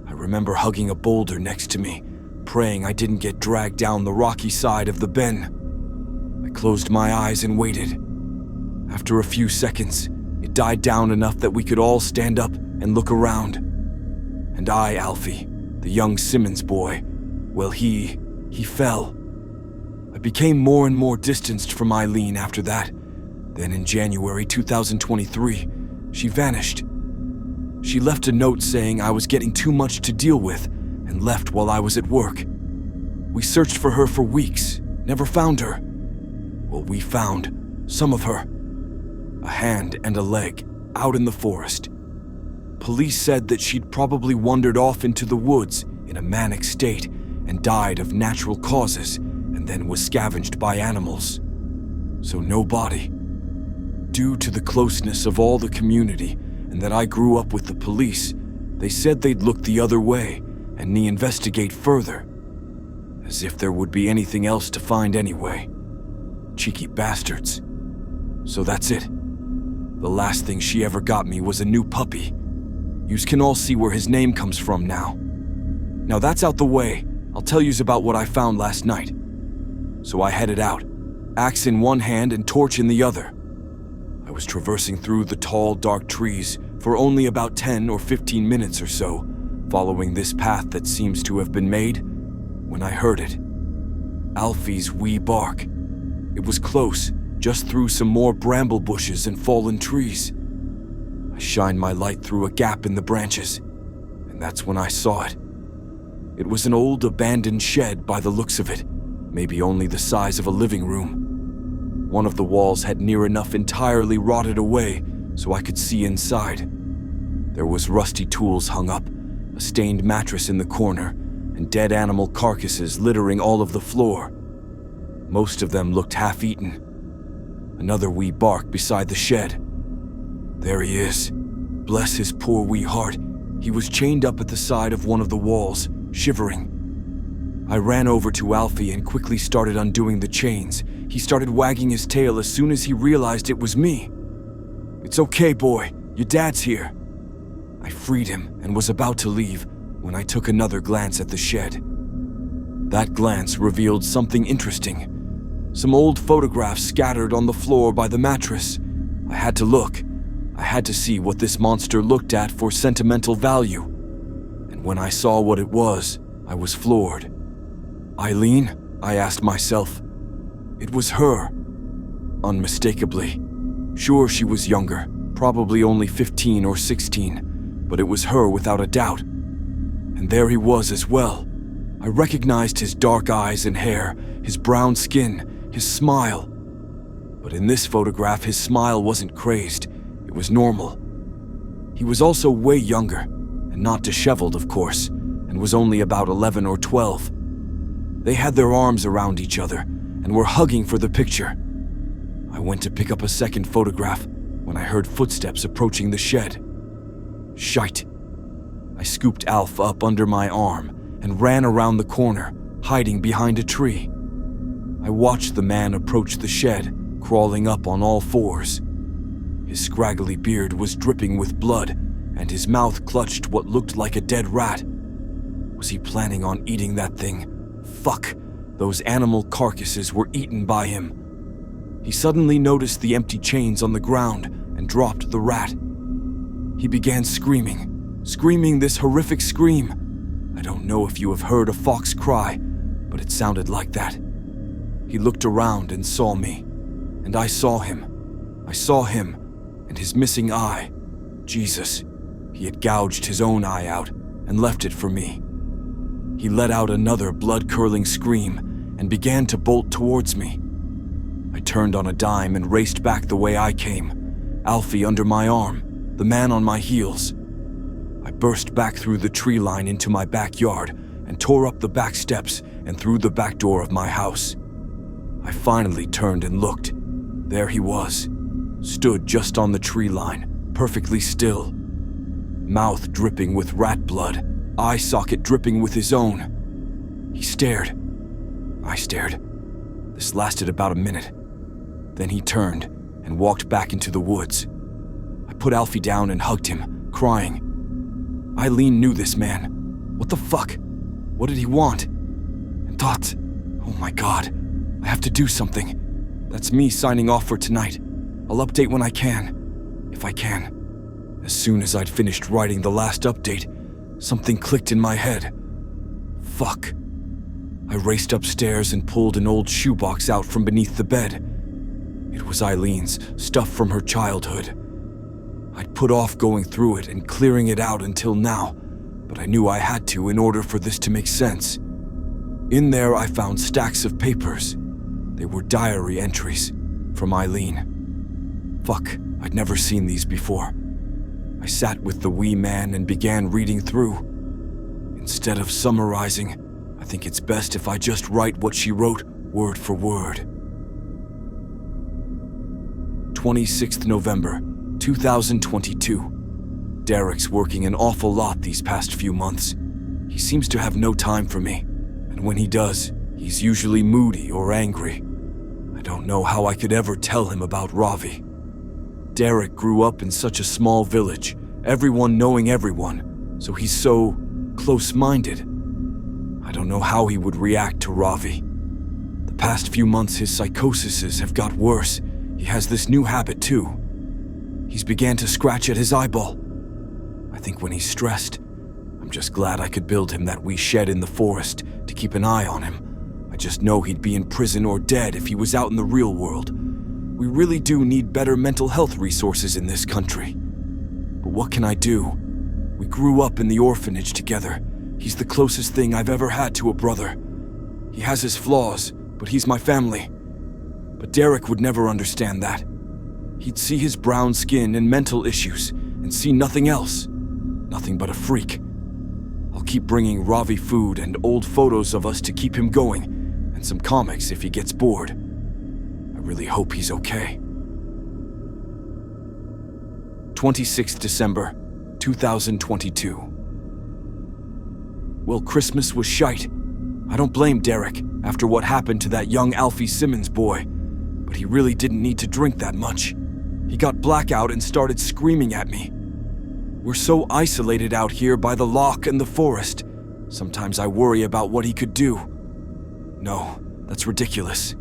I remember hugging a boulder next to me, praying I didn't get dragged down the rocky side of the bend. I closed my eyes and waited. After a few seconds, it died down enough that we could all stand up and look around. And I, Alfie, the young Simmons boy, well, he fell. I became more and more distanced from Eileen after that. Then in January 2023, she vanished. She left a note saying I was getting too much to deal with and left while I was at work. We searched for her for weeks, never found her. Well, we found some of her. A hand and a leg out in the forest. Police said that she'd probably wandered off into the woods in a manic state and died of natural causes and then was scavenged by animals. So no body. Due to the closeness of all the community and that I grew up with the police, they said they'd look the other way and me investigate further. As if there would be anything else to find anyway. Cheeky bastards. So that's it. The last thing she ever got me was a new puppy. Yous can all see where his name comes from now. Now that's out the way, I'll tell yous about what I found last night. So I headed out, axe in one hand and torch in the other. I was traversing through the tall, dark trees for only about 10 or 15 minutes or so, following this path that seems to have been made, when I heard it. Alfie's wee bark. It was close, just through some more bramble bushes and fallen trees. I shined my light through a gap in the branches, and that's when I saw it. It was an old abandoned shed by the looks of it, maybe only the size of a living room. One of the walls had near enough entirely rotted away so I could see inside. There was rusty tools hung up, a stained mattress in the corner, and dead animal carcasses littering all of the floor. Most of them looked half-eaten. Another wee bark beside the shed. There he is. Bless his poor wee heart. He was chained up at the side of one of the walls, shivering. I ran over to Alfie and quickly started undoing the chains. He started wagging his tail as soon as he realized it was me. "It's okay, boy. Your dad's here." I freed him and was about to leave when I took another glance at the shed. That glance revealed something interesting. Some old photographs scattered on the floor by the mattress. I had to look. I had to see what this monster looked at for sentimental value. And when I saw what it was, I was floored. Eileen? I asked myself. It was her. Unmistakably. Sure, she was younger, probably only 15 or 16, but it was her without a doubt. And there he was as well. I recognized his dark eyes and hair, his brown skin, his smile. But in this photograph, his smile wasn't crazed. It was normal. He was also way younger, and not disheveled, of course, and was only about 11 or 12. They had their arms around each other and were hugging for the picture. I went to pick up a second photograph when I heard footsteps approaching the shed. Shite. I scooped Alf up under my arm and ran around the corner, hiding behind a tree. I watched the man approach the shed, crawling up on all fours. His scraggly beard was dripping with blood, and his mouth clutched what looked like a dead rat. Was he planning on eating that thing? Fuck, those animal carcasses were eaten by him. He suddenly noticed the empty chains on the ground and dropped the rat. He began screaming this horrific scream. I don't know if you have heard a fox cry, but it sounded like that. He looked around and saw me, and I saw him. And his missing eye. Jesus, he had gouged his own eye out and left it for me. He let out another blood-curdling scream and began to bolt towards me. I turned on a dime and raced back the way I came, Alfie under my arm, the man on my heels. I burst back through the tree line into my backyard and tore up the back steps and through the back door of my house. I finally turned and looked. There he was, stood just on the tree line, perfectly still. Mouth dripping with rat blood, eye socket dripping with his own. He stared. I stared. This lasted about a minute. Then he turned and walked back into the woods. I put Alfie down and hugged him, crying. Eileen knew this man. What the fuck? What did he want? And thought, oh my God, I have to do something. That's me signing off for tonight. I'll update when I can, if I can. As soon as I'd finished writing the last update, something clicked in my head. Fuck. I raced upstairs and pulled an old shoebox out from beneath the bed. It was Eileen's, stuff from her childhood. I'd put off going through it and clearing it out until now, but I knew I had to in order for this to make sense. In there I found stacks of papers. They were diary entries from Eileen. Fuck, I'd never seen these before. I sat with the wee man and began reading through. Instead of summarizing, I think it's best if I just write what she wrote word for word. 26th November, 2022. Derek's working an awful lot these past few months. He seems to have no time for me, and when he does, he's usually moody or angry. I don't know how I could ever tell him about Ravi. Derek grew up in such a small village, everyone knowing everyone, so he's so close-minded. I don't know how he would react to Ravi. The past few months his psychoses have got worse. He has this new habit too. He's began to scratch at his eyeball. I think when he's stressed, I'm just glad I could build him that wee shed in the forest to keep an eye on him. I just know he'd be in prison or dead if he was out in the real world. We really do need better mental health resources in this country. But what can I do? We grew up in the orphanage together. He's the closest thing I've ever had to a brother. He has his flaws, but he's my family. But Derek would never understand that. He'd see his brown skin and mental issues and see nothing else. Nothing but a freak. I'll keep bringing Ravi food and old photos of us to keep him going, and some comics if he gets bored. I really hope he's okay. 26th December, 2022. Well, Christmas was shite. I don't blame Derek after what happened to that young Alfie Simmons boy, but he really didn't need to drink that much. He got blackout and started screaming at me. We're so isolated out here by the loch and the forest. Sometimes I worry about what he could do. No, that's ridiculous.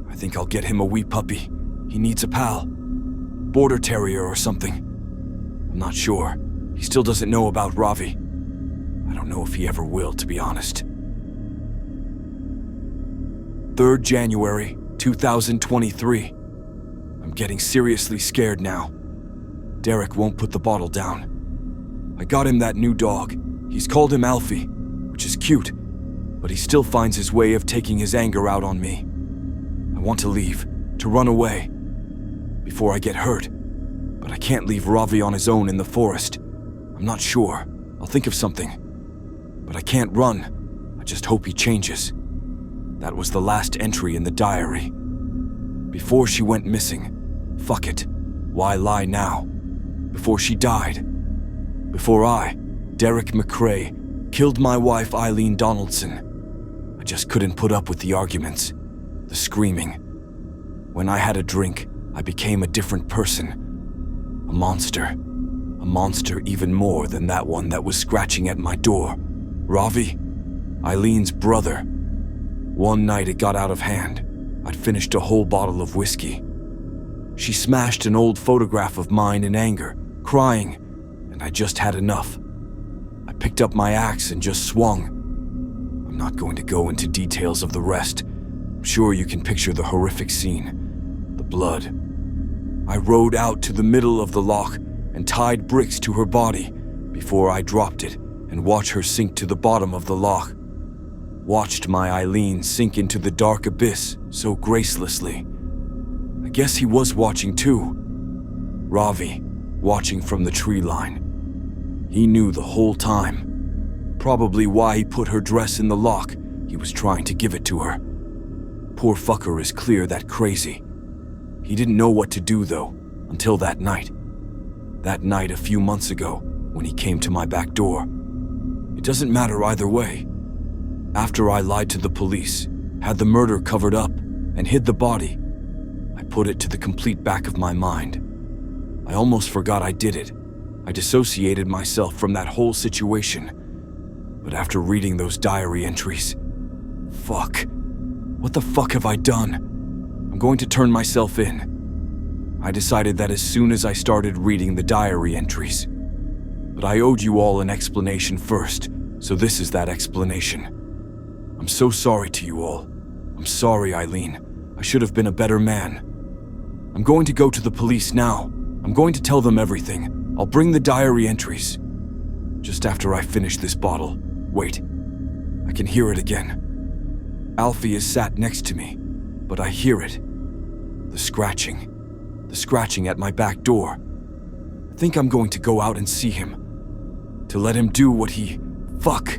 I think I'll get him a wee puppy. He needs a pal. Border terrier or something. I'm not sure. He still doesn't know about Ravi. I don't know if he ever will, to be honest. 3rd January, 2023. I'm getting seriously scared now. Derek won't put the bottle down. I got him that new dog. He's called him Alfie, which is cute, but he still finds his way of taking his anger out on me. I want to leave, to run away, before I get hurt, but I can't leave Ravi on his own in the forest. I'm not sure. I'll think of something. But I can't run. I just hope he changes. That was the last entry in the diary. Before she went missing, fuck it. Why lie now? Before she died. Before I, Derek McRae, killed my wife Eileen Donaldson. I just couldn't put up with the arguments, the screaming. When I had a drink, I became a different person. A monster. A monster even more than that one that was scratching at my door. Ravi, Eileen's brother. One night it got out of hand. I'd finished a whole bottle of whiskey. She smashed an old photograph of mine in anger, crying, and I just had enough. I picked up my axe and just swung. I'm not going to go into details of the rest. I'm sure you can picture the horrific scene. The blood. I rode out to the middle of the loch and tied bricks to her body before I dropped it and watched her sink to the bottom of the loch. Watched my Eileen sink into the dark abyss so gracelessly. I guess he was watching too. Ravi, watching from the tree line. He knew the whole time. Probably why he put her dress in the loch. He was trying to give it to her. Poor fucker is clear that crazy. He didn't know what to do though, until that night. That night a few months ago, when he came to my back door. It doesn't matter either way. After I lied to the police, had the murder covered up, and hid the body, I put it to the complete back of my mind. I almost forgot I did it. I dissociated myself from that whole situation. But after reading those diary entries, fuck. What the fuck have I done? I'm going to turn myself in. I decided that as soon as I started reading the diary entries. But I owed you all an explanation first, so this is that explanation. I'm so sorry to you all. I'm sorry, Eileen. I should have been a better man. I'm going to go to the police now. I'm going to tell them everything. I'll bring the diary entries. Just after I finish this bottle. Wait. I can hear it again. Alfie is sat next to me, but I hear it. The scratching. The scratching at my back door. I think I'm going to go out and see him. To let him do what he... Fuck.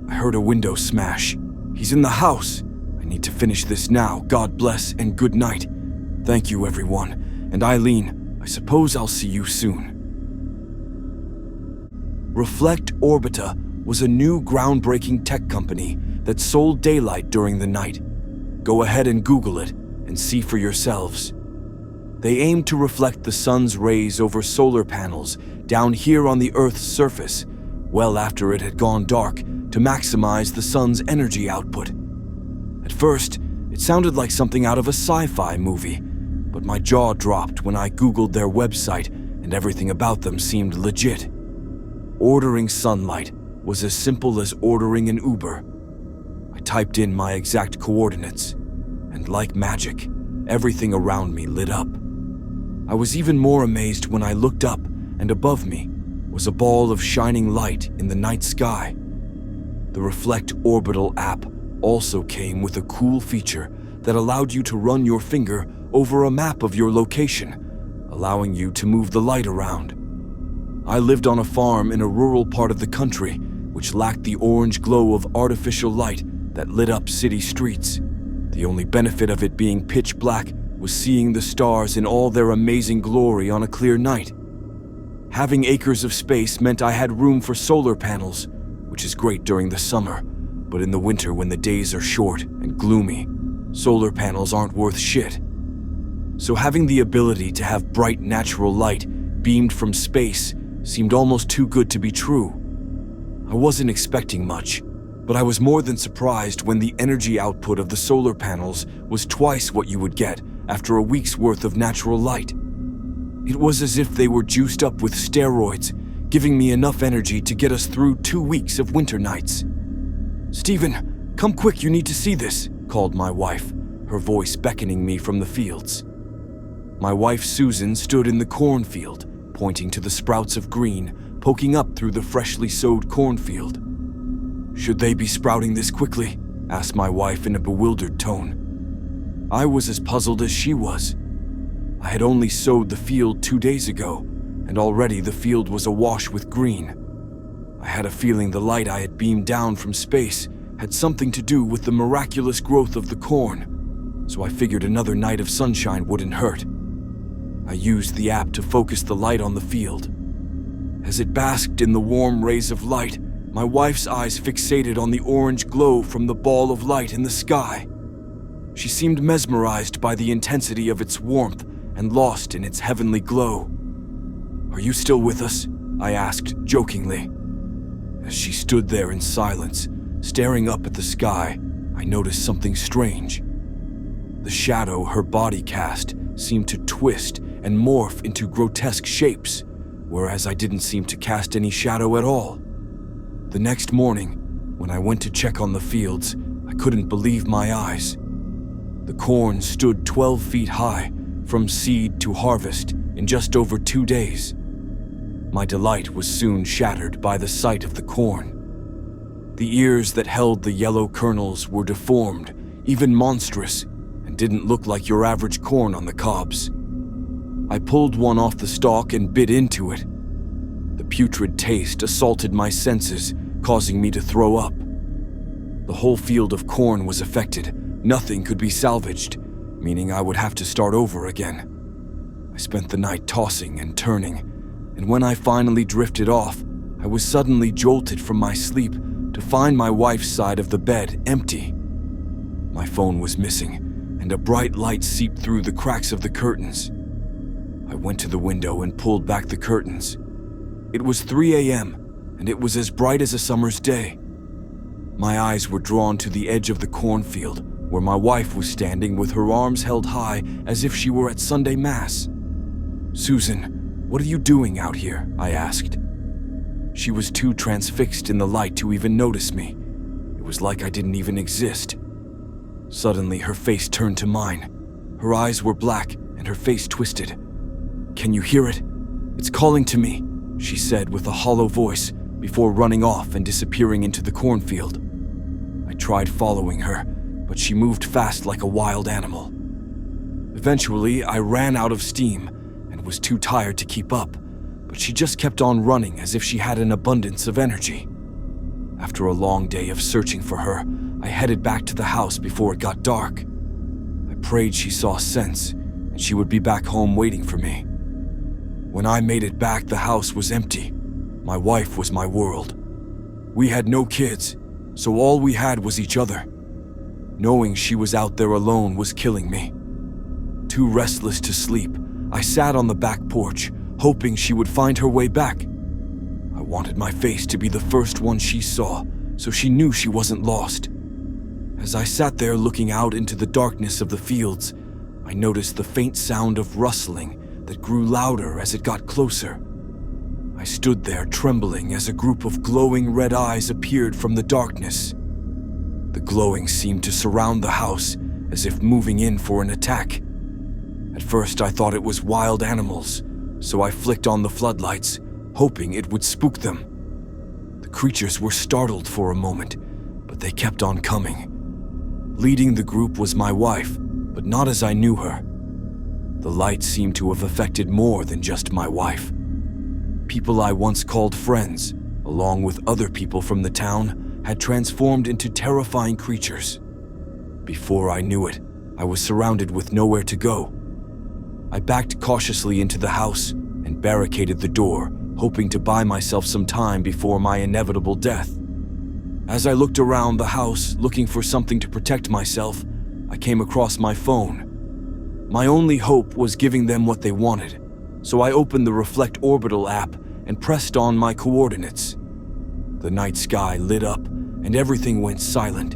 I heard a window smash. He's in the house. I need to finish this now. God bless and good night. Thank you, everyone. And Eileen, I suppose I'll see you soon. Reflect Orbita was a new groundbreaking tech company that sold daylight during the night. Go ahead and Google it and see for yourselves. They aim to reflect the sun's rays over solar panels down here on the Earth's surface, well after it had gone dark, to maximize the sun's energy output. At first, it sounded like something out of a sci-fi movie, but my jaw dropped when I Googled their website and everything about them seemed legit. Ordering sunlight was as simple as ordering an Uber. I typed in my exact coordinates, and like magic, everything around me lit up. I was even more amazed when I looked up, and above me was a ball of shining light in the night sky. The Reflect Orbital app also came with a cool feature that allowed you to run your finger over a map of your location, allowing you to move the light around. I lived on a farm in a rural part of the country which lacked the orange glow of artificial light that lit up city streets. The only benefit of it being pitch black was seeing the stars in all their amazing glory on a clear night. Having acres of space meant I had room for solar panels, which is great during the summer, but in the winter when the days are short and gloomy, solar panels aren't worth shit. So having the ability to have bright natural light beamed from space seemed almost too good to be true. I wasn't expecting much, but I was more than surprised when the energy output of the solar panels was twice what you would get after a week's worth of natural light. It was as if they were juiced up with steroids, giving me enough energy to get us through 2 weeks of winter nights. "Stephen, come quick, you need to see this," called my wife, her voice beckoning me from the fields. My wife Susan stood in the cornfield, pointing to the sprouts of green poking up through the freshly sowed cornfield. "Should they be sprouting this quickly?" asked my wife in a bewildered tone. I was as puzzled as she was. I had only sowed the field 2 days ago, and already the field was awash with green. I had a feeling the light I had beamed down from space had something to do with the miraculous growth of the corn, so I figured another night of sunshine wouldn't hurt. I used the app to focus the light on the field. As it basked in the warm rays of light, my wife's eyes fixated on the orange glow from the ball of light in the sky. She seemed mesmerized by the intensity of its warmth and lost in its heavenly glow. "Are you still with us?" I asked jokingly. As she stood there in silence, staring up at the sky, I noticed something strange. The shadow her body cast seemed to twist and morph into grotesque shapes, whereas I didn't seem to cast any shadow at all. The next morning, when I went to check on the fields, I couldn't believe my eyes. The corn stood 12 feet high, from seed to harvest, in just over 2 days. My delight was soon shattered by the sight of the corn. The ears that held the yellow kernels were deformed, even monstrous, and didn't look like your average corn on the cobs. I pulled one off the stalk and bit into it. The putrid taste assaulted my senses, causing me to throw up. The whole field of corn was affected. Nothing could be salvaged, meaning I would have to start over again. I spent the night tossing and turning, and when I finally drifted off, I was suddenly jolted from my sleep to find my wife's side of the bed empty. My phone was missing, and a bright light seeped through the cracks of the curtains. I went to the window and pulled back the curtains. It was 3 a.m., and it was as bright as a summer's day. My eyes were drawn to the edge of the cornfield, where my wife was standing with her arms held high as if she were at Sunday Mass. "Susan, what are you doing out here?" I asked. She was too transfixed in the light to even notice me. It was like I didn't even exist. Suddenly, her face turned to mine. Her eyes were black and her face twisted. "Can you hear it? It's calling to me," she said with a hollow voice before running off and disappearing into the cornfield. I tried following her, but she moved fast like a wild animal. Eventually, I ran out of steam and was too tired to keep up, but she just kept on running as if she had an abundance of energy. After a long day of searching for her, I headed back to the house before it got dark. I prayed she saw sense and she would be back home waiting for me. When I made it back, the house was empty. My wife was my world. We had no kids, so all we had was each other. Knowing she was out there alone was killing me. Too restless to sleep, I sat on the back porch, hoping she would find her way back. I wanted my face to be the first one she saw, so she knew she wasn't lost. As I sat there looking out into the darkness of the fields, I noticed the faint sound of rustling that grew louder as it got closer. I stood there trembling as a group of glowing red eyes appeared from the darkness. The glowing seemed to surround the house, as if moving in for an attack. At first I thought it was wild animals, so I flicked on the floodlights, hoping it would spook them. The creatures were startled for a moment, but they kept on coming. Leading the group was my wife, but not as I knew her. The light seemed to have affected more than just my wife. People I once called friends, along with other people from the town, had transformed into terrifying creatures. Before I knew it, I was surrounded with nowhere to go. I backed cautiously into the house and barricaded the door, hoping to buy myself some time before my inevitable death. As I looked around the house looking for something to protect myself, I came across my phone. My only hope was giving them what they wanted, so I opened the Reflect Orbital app and pressed on my coordinates. The night sky lit up and everything went silent.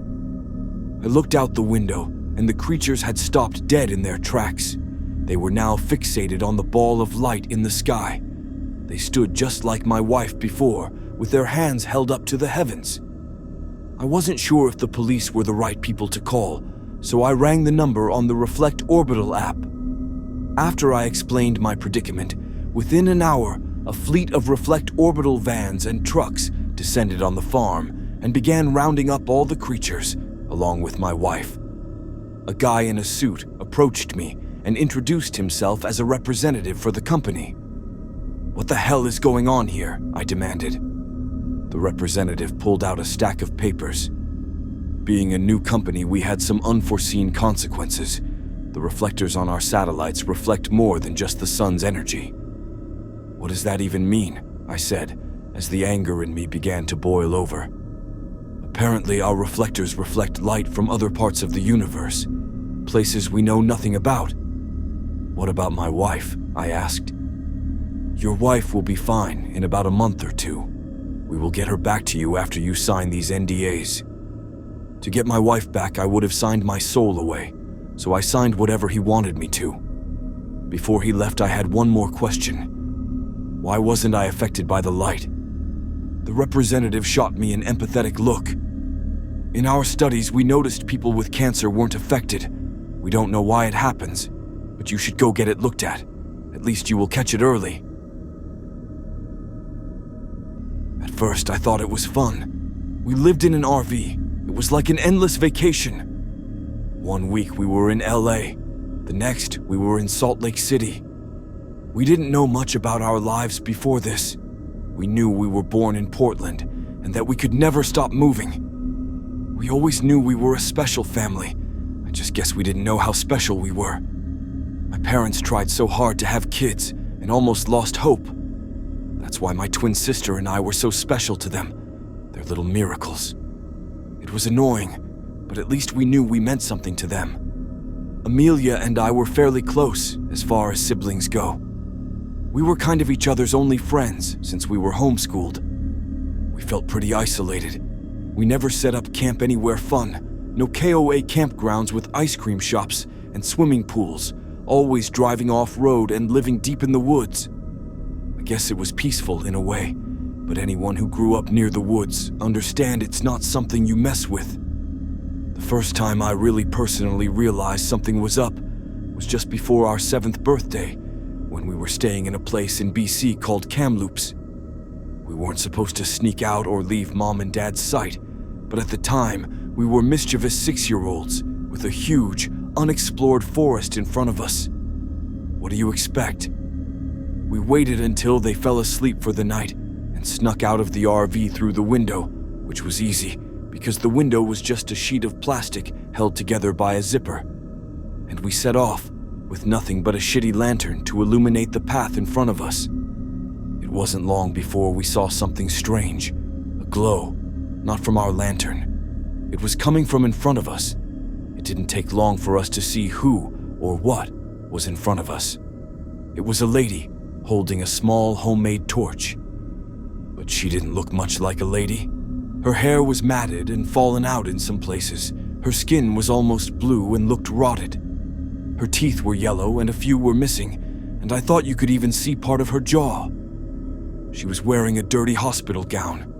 I looked out the window and the creatures had stopped dead in their tracks. They were now fixated on the ball of light in the sky. They stood just like my wife before, with their hands held up to the heavens. I wasn't sure if the police were the right people to call, so I rang the number on the Reflect Orbital app. After I explained my predicament, within an hour, a fleet of Reflect Orbital vans and trucks descended on the farm and began rounding up all the creatures, along with my wife. A guy in a suit approached me and introduced himself as a representative for the company. "What the hell is going on here?" I demanded. The representative pulled out a stack of papers. Being a new company, we had some unforeseen consequences. The reflectors on our satellites reflect more than just the sun's energy. "What does that even mean?" I said, as the anger in me began to boil over. "Apparently, our reflectors reflect light from other parts of the universe, places we know nothing about." "What about my wife?" I asked. "Your wife will be fine in about a month or two. We will get her back to you after you sign these NDAs." To get my wife back, I would have signed my soul away, so I signed whatever he wanted me to. Before he left, I had one more question. Why wasn't I affected by the light? The representative shot me an empathetic look. "In our studies, we noticed people with cancer weren't affected. We don't know why it happens, but you should go get it looked at. At least you will catch it early." At first, I thought it was fun. We lived in an RV. It was like an endless vacation. One week we were in LA. The next, we were in Salt Lake City. We didn't know much about our lives before this. We knew we were born in Portland and that we could never stop moving. We always knew we were a special family. I just guess we didn't know how special we were. My parents tried so hard to have kids and almost lost hope. That's why my twin sister and I were so special to them. They're little miracles. It was annoying, but at least we knew we meant something to them. Amelia and I were fairly close as far as siblings go. We were kind of each other's only friends since we were homeschooled. We felt pretty isolated. We never set up camp anywhere fun. No KOA campgrounds with ice cream shops and swimming pools, always driving off-road and living deep in the woods. I guess it was peaceful in a way, but anyone who grew up near the woods understand it's not something you mess with. The first time I really personally realized something was up was just before our 7th birthday, when we were staying in a place in BC called Kamloops. We weren't supposed to sneak out or leave Mom and Dad's sight, but at the time, we were mischievous 6-year-olds with a huge, unexplored forest in front of us. What do you expect? We waited until they fell asleep for the night and snuck out of the RV through the window, which was easy because the window was just a sheet of plastic held together by a zipper. And we set off with nothing but a shitty lantern to illuminate the path in front of us. It wasn't long before we saw something strange, a glow, not from our lantern. It was coming from in front of us. It didn't take long for us to see who or what was in front of us. It was a lady holding a small homemade torch. But she didn't look much like a lady. Her hair was matted and fallen out in some places. Her skin was almost blue and looked rotted. Her teeth were yellow and a few were missing, and I thought you could even see part of her jaw. She was wearing a dirty hospital gown.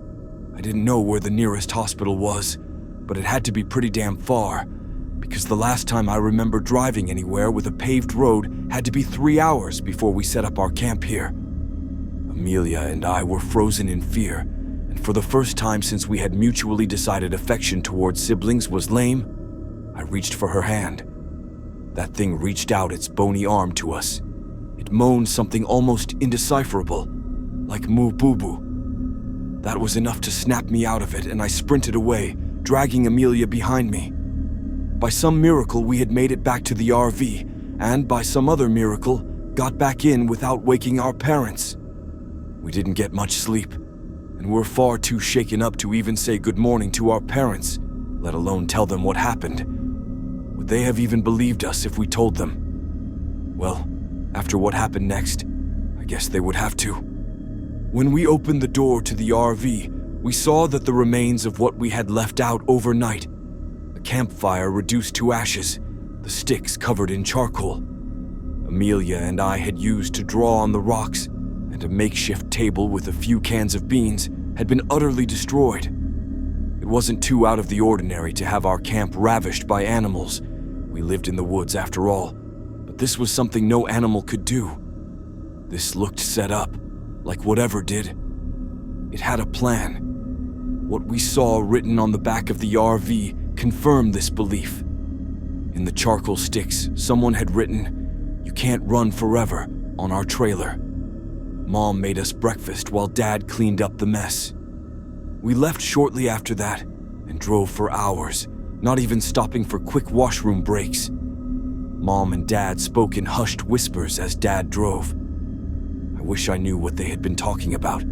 I didn't know where the nearest hospital was, but it had to be pretty damn far, because the last time I remember driving anywhere with a paved road had to be 3 hours before we set up our camp here. Amelia and I were frozen in fear, and for the first time since we had mutually decided affection towards siblings was lame, I reached for her hand. That thing reached out its bony arm to us. It moaned something almost indecipherable, like moo boo boo. That was enough to snap me out of it, and I sprinted away, dragging Amelia behind me. By some miracle, we had made it back to the RV, and by some other miracle, got back in without waking our parents. We didn't get much sleep, and were far too shaken up to even say good morning to our parents, let alone tell them what happened. Would they have even believed us if we told them? Well, after what happened next, I guess they would have to. When we opened the door to the RV, we saw that the remains of what we had left out overnight, a campfire reduced to ashes, the sticks covered in charcoal, Amelia and I had used to draw on the rocks, and a makeshift table with a few cans of beans had been utterly destroyed. It wasn't too out of the ordinary to have our camp ravished by animals. We lived in the woods after all, but this was something no animal could do. This looked set up, like whatever did. It had a plan. What we saw written on the back of the RV confirmed this belief. In the charcoal sticks, someone had written, "You can't run forever," on our trailer. Mom made us breakfast while Dad cleaned up the mess. We left shortly after that and drove for hours, not even stopping for quick washroom breaks. Mom and Dad spoke in hushed whispers as Dad drove. I wish I knew what they had been talking about.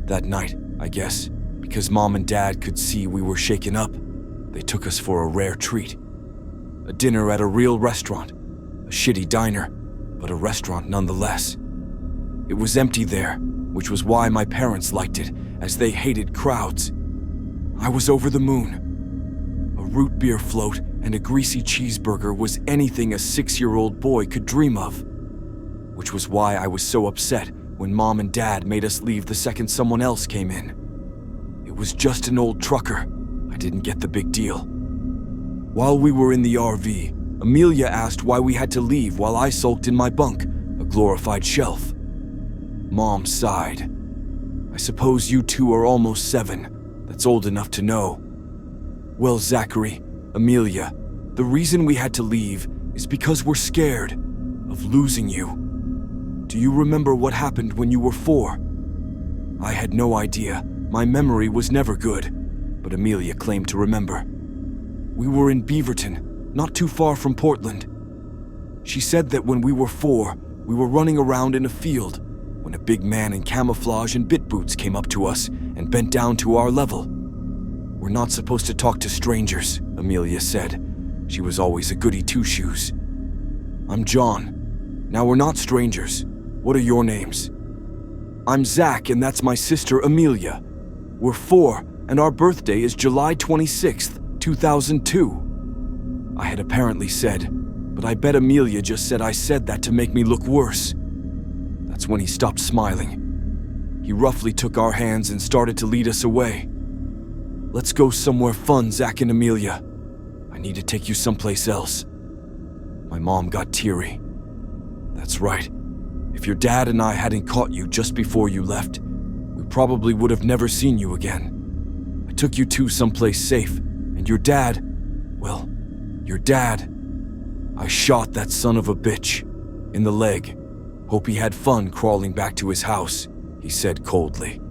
That night, I guess, because Mom and Dad could see we were shaken up, they took us for a rare treat. A dinner at a real restaurant, a shitty diner, but a restaurant nonetheless. It was empty there, which was why my parents liked it, as they hated crowds. I was over the moon. A root beer float and a greasy cheeseburger was anything a 6-year-old boy could dream of, which was why I was so upset when Mom and Dad made us leave the second someone else came in. It was just an old trucker. I didn't get the big deal. While we were in the RV, Amelia asked why we had to leave while I sulked in my bunk, a glorified shelf. Mom sighed. "I suppose you two are almost 7. That's old enough to know." "Well, Zachary, Amelia, the reason we had to leave is because we're scared of losing you. Do you remember what happened when you were 4? I had no idea. My memory was never good, but Amelia claimed to remember. We were in Beaverton, not too far from Portland. She said that when we were 4, we were running around in a field when a big man in camouflage and bit boots came up to us and bent down to our level. We're not supposed to talk to strangers, Amelia said. She was always a goody two-shoes. I'm John. Now we're not strangers. What are your names? I'm Zach, and that's my sister Amelia. We're 4, and our birthday is July 26th, 2002. I had apparently said, but I bet Amelia just said I said that to make me look worse. That's when he stopped smiling. He roughly took our hands and started to lead us away. Let's go somewhere fun, Zach and Amelia. I need to take you someplace else. My mom got teary. That's right. If your dad and I hadn't caught you just before you left, we probably would have never seen you again. I took you to someplace safe, and your dad, I shot that son of a bitch in the leg. Hope he had fun crawling back to his house, he said coldly.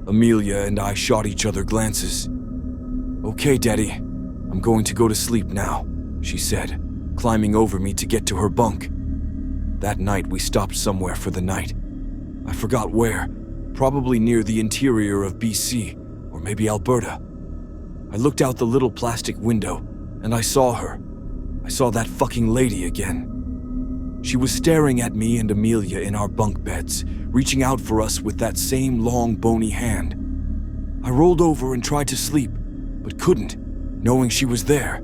Amelia and I shot each other glances. Okay, Daddy, I'm going to go to sleep now, she said, climbing over me to get to her bunk. That night we stopped somewhere for the night. I forgot where, probably near the interior of BC, or maybe Alberta. I looked out the little plastic window, and I saw her. I saw that fucking lady again. She was staring at me and Amelia in our bunk beds, reaching out for us with that same long, bony hand. I rolled over and tried to sleep, but couldn't, knowing she was there.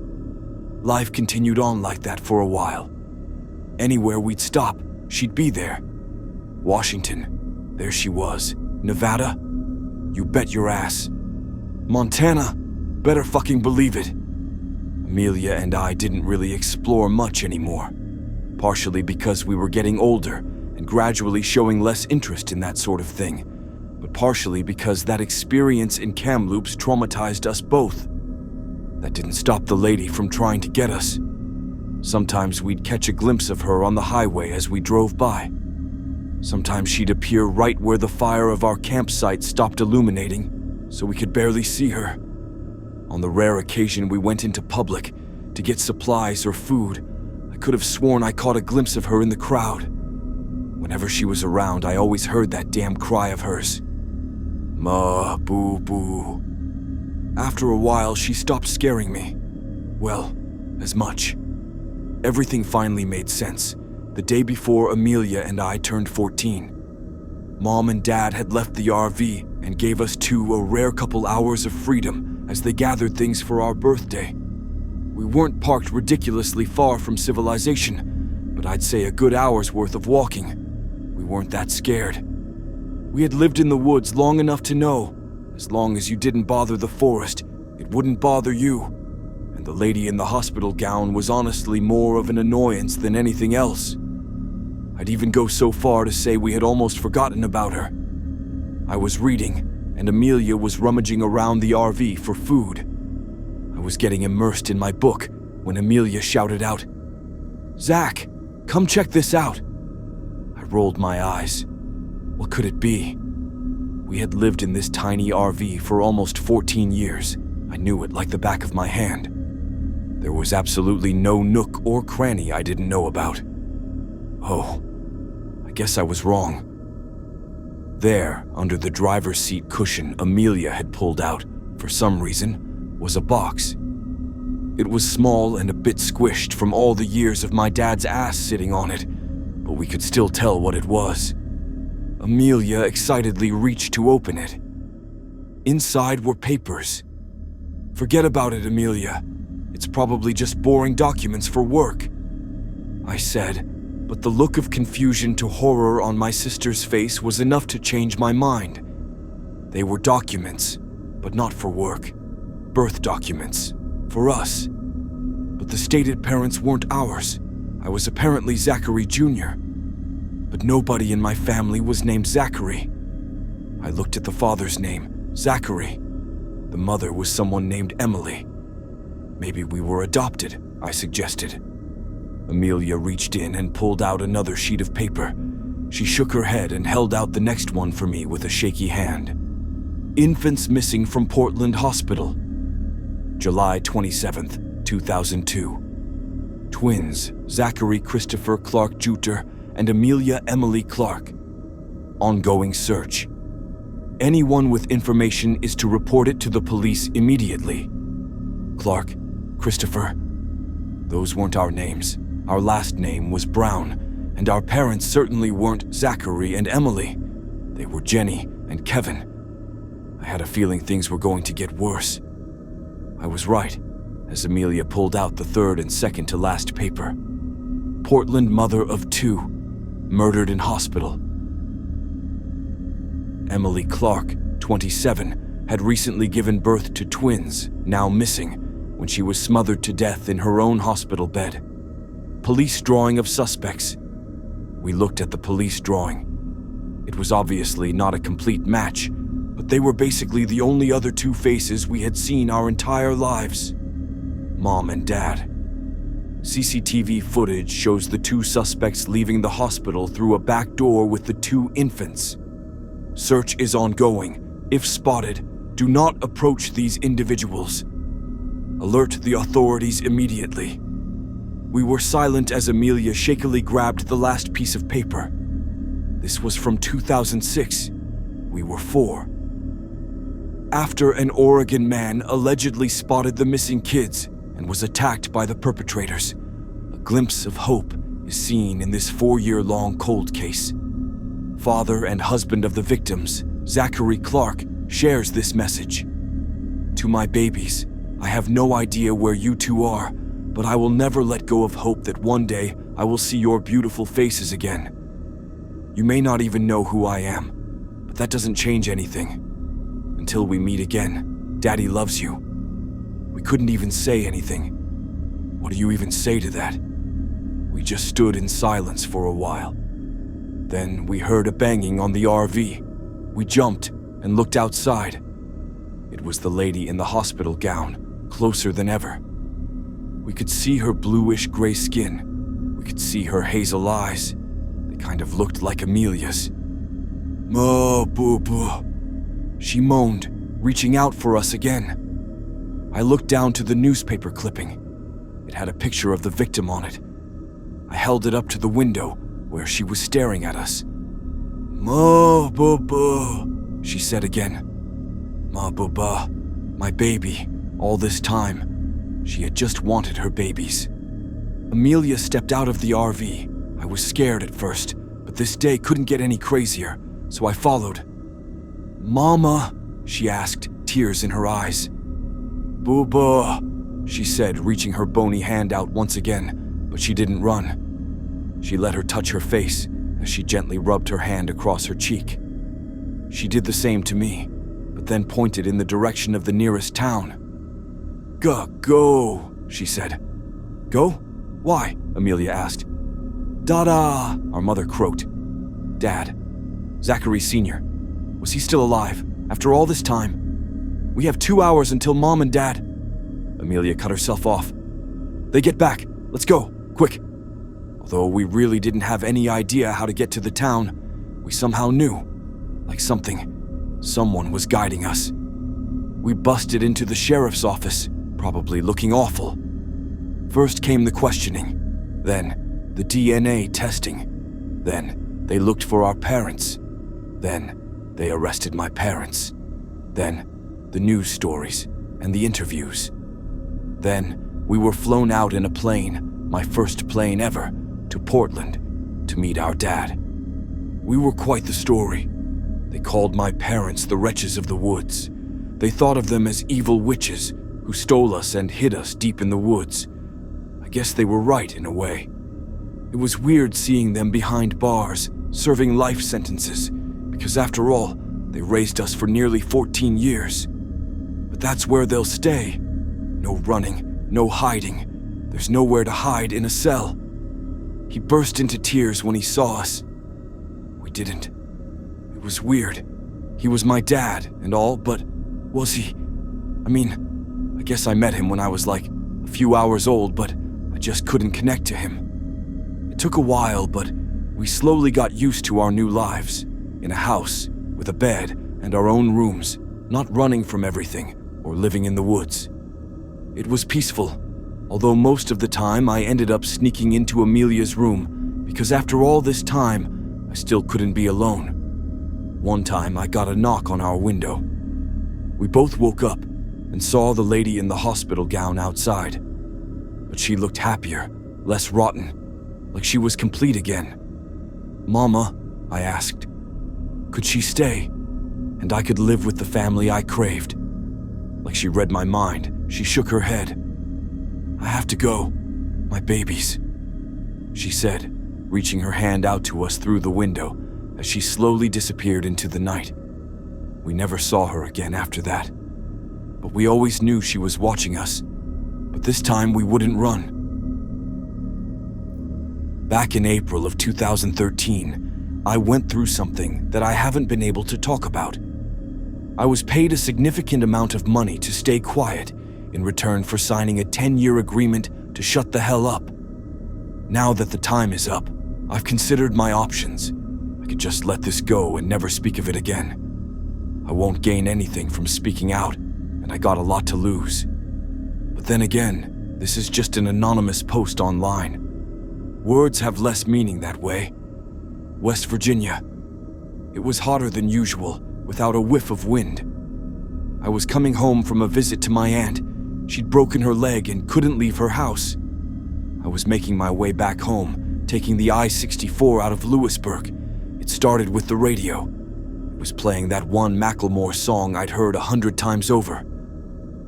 Life continued on like that for a while. Anywhere we'd stop, she'd be there. Washington, there she was. Nevada? You bet your ass. Montana? Better fucking believe it. Amelia and I didn't really explore much anymore, partially because we were getting older and gradually showing less interest in that sort of thing, but partially because that experience in Kamloops traumatized us both. That didn't stop the lady from trying to get us. Sometimes we'd catch a glimpse of her on the highway as we drove by. Sometimes she'd appear right where the fire of our campsite stopped illuminating, so we could barely see her. On the rare occasion we went into public to get supplies or food, I could have sworn I caught a glimpse of her in the crowd. Whenever she was around, I always heard that damn cry of hers. Ma, boo, boo. After a while, she stopped scaring me. Well, as much. Everything finally made sense. The day before Amelia and I turned 14. Mom and Dad had left the RV and gave us two a rare couple hours of freedom as they gathered things for our birthday. We weren't parked ridiculously far from civilization, but I'd say a good hour's worth of walking. We weren't that scared. We had lived in the woods long enough to know, as long as you didn't bother the forest, it wouldn't bother you. And the lady in the hospital gown was honestly more of an annoyance than anything else. I'd even go so far to say we had almost forgotten about her. I was reading, and Amelia was rummaging around the RV for food. I was getting immersed in my book when Amelia shouted out, "Zach, come check this out." I rolled my eyes. What could it be? We had lived in this tiny RV for almost 14 years. I knew it like the back of my hand. There was absolutely no nook or cranny I didn't know about. Oh, I guess I was wrong. There, under the driver's seat cushion Amelia had pulled out, for some reason, was a box. It was small and a bit squished from all the years of my dad's ass sitting on it, but we could still tell what it was. Amelia excitedly reached to open it. Inside were papers. "Forget about it, Amelia. It's probably just boring documents for work," I said, but the look of confusion to horror on my sister's face was enough to change my mind. They were documents, but not for work. Birth documents, for us. But the stated parents weren't ours. I was apparently Zachary Jr., but nobody in my family was named Zachary. I looked at the father's name, Zachary. The mother was someone named Emily. Maybe we were adopted, I suggested. Amelia reached in and pulled out another sheet of paper. She shook her head and held out the next one for me with a shaky hand. "Infants missing from Portland Hospital. July 27th, 2002. Twins, Zachary Christopher Clark Juter and Amelia Emily Clark. Ongoing search. Anyone with information is to report it to the police immediately. Clark, Christopher. Those weren't our names. Our last name was Brown, and our parents certainly weren't Zachary and Emily. They were Jenny and Kevin. I had a feeling things were going to get worse. I was right, as Amelia pulled out the third and second to last paper. Portland mother of 2, murdered in hospital. Emily Clark, 27, had recently given birth to twins, now missing, when she was smothered to death in her own hospital bed. Police drawing of suspects. We looked at the police drawing. It was obviously not a complete match, but they were basically the only other two faces we had seen our entire lives. Mom and Dad. CCTV footage shows the two suspects leaving the hospital through a back door with the 2 infants. Search is ongoing. If spotted, do not approach these individuals. Alert the authorities immediately. We were silent as Amelia shakily grabbed the last piece of paper. This was from 2006. We were 4. After an Oregon man allegedly spotted the missing kids and was attacked by the perpetrators, a glimpse of hope is seen in this 4-year-long cold case. Father and husband of the victims, Zachary Clark, shares this message. "To my babies, I have no idea where you two are, but I will never let go of hope that one day I will see your beautiful faces again. You may not even know who I am, but that doesn't change anything. Until we meet again, Daddy loves you." We couldn't even say anything. What do you even say to that? We just stood in silence for a while. Then we heard a banging on the RV. We jumped and looked outside. It was the lady in the hospital gown, closer than ever. We could see her bluish-gray skin. We could see her hazel eyes. They kind of looked like Amelia's. "Mo, boo-boo," she moaned, reaching out for us again. I looked down to the newspaper clipping. It had a picture of the victim on it. I held it up to the window where she was staring at us. "Mo, boo-boo," she said again. "Ma, boo-ba, my baby, all this time." She had just wanted her babies. Amelia stepped out of the RV. I was scared at first, but this day couldn't get any crazier, so I followed. "Mama," she asked, tears in her eyes. "Boo-boo," she said, reaching her bony hand out once again, but she didn't run. She let her touch her face as she gently rubbed her hand across her cheek. She did the same to me, but then pointed in the direction of the nearest town. Go, she said. "Go? Why?" Amelia asked. "Dada," our mother croaked. "Dad, Zachary Sr., was he still alive after all this time? We have 2 hours until Mom and Dad..." Amelia cut herself off. "They get back. Let's go, quick." Although we really didn't have any idea how to get to the town, we somehow knew, like someone was guiding us. We busted into the sheriff's office, probably looking awful. First came the questioning, then the DNA testing, then they looked for our parents, then they arrested my parents, then the news stories and the interviews. Then we were flown out in a plane, my first plane ever, to Portland to meet our dad. We were quite the story. They called my parents the wretches of the woods. They thought of them as evil witches who stole us and hid us deep in the woods. I guess they were right in a way. It was weird seeing them behind bars, serving life sentences, because after all, they raised us for nearly 14 years. But that's where they'll stay. No running, no hiding. There's nowhere to hide in a cell. He burst into tears when he saw us. We didn't. It was weird. He was my dad and all, but was he? I guess I met him when I was like a few hours old, but I just couldn't connect to him. It took a while, but we slowly got used to our new lives, in a house, with a bed and our own rooms, not running from everything or living in the woods. It was peaceful, although most of the time I ended up sneaking into Amelia's room, because after all this time, I still couldn't be alone. One time I got a knock on our window. We both woke up and saw the lady in the hospital gown outside. But she looked happier, less rotten, like she was complete again. "Mama," I asked, "could she stay? And I could live with the family I craved." Like she read my mind, she shook her head. "I have to go. My babies," she said, reaching her hand out to us through the window as she slowly disappeared into the night. We never saw her again after that. But we always knew she was watching us. But this time we wouldn't run. Back in April of 2013, I went through something that I haven't been able to talk about. I was paid a significant amount of money to stay quiet in return for signing a 10-year agreement to shut the hell up. Now that the time is up, I've considered my options. I could just let this go and never speak of it again. I won't gain anything from speaking out, and I got a lot to lose. But then again, this is just an anonymous post online. Words have less meaning that way. West Virginia. It was hotter than usual, without a whiff of wind. I was coming home from a visit to my aunt. She'd broken her leg and couldn't leave her house. I was making my way back home, taking the I-64 out of Lewisburg. It started with the radio. It was playing that one Macklemore song I'd heard 100 times over.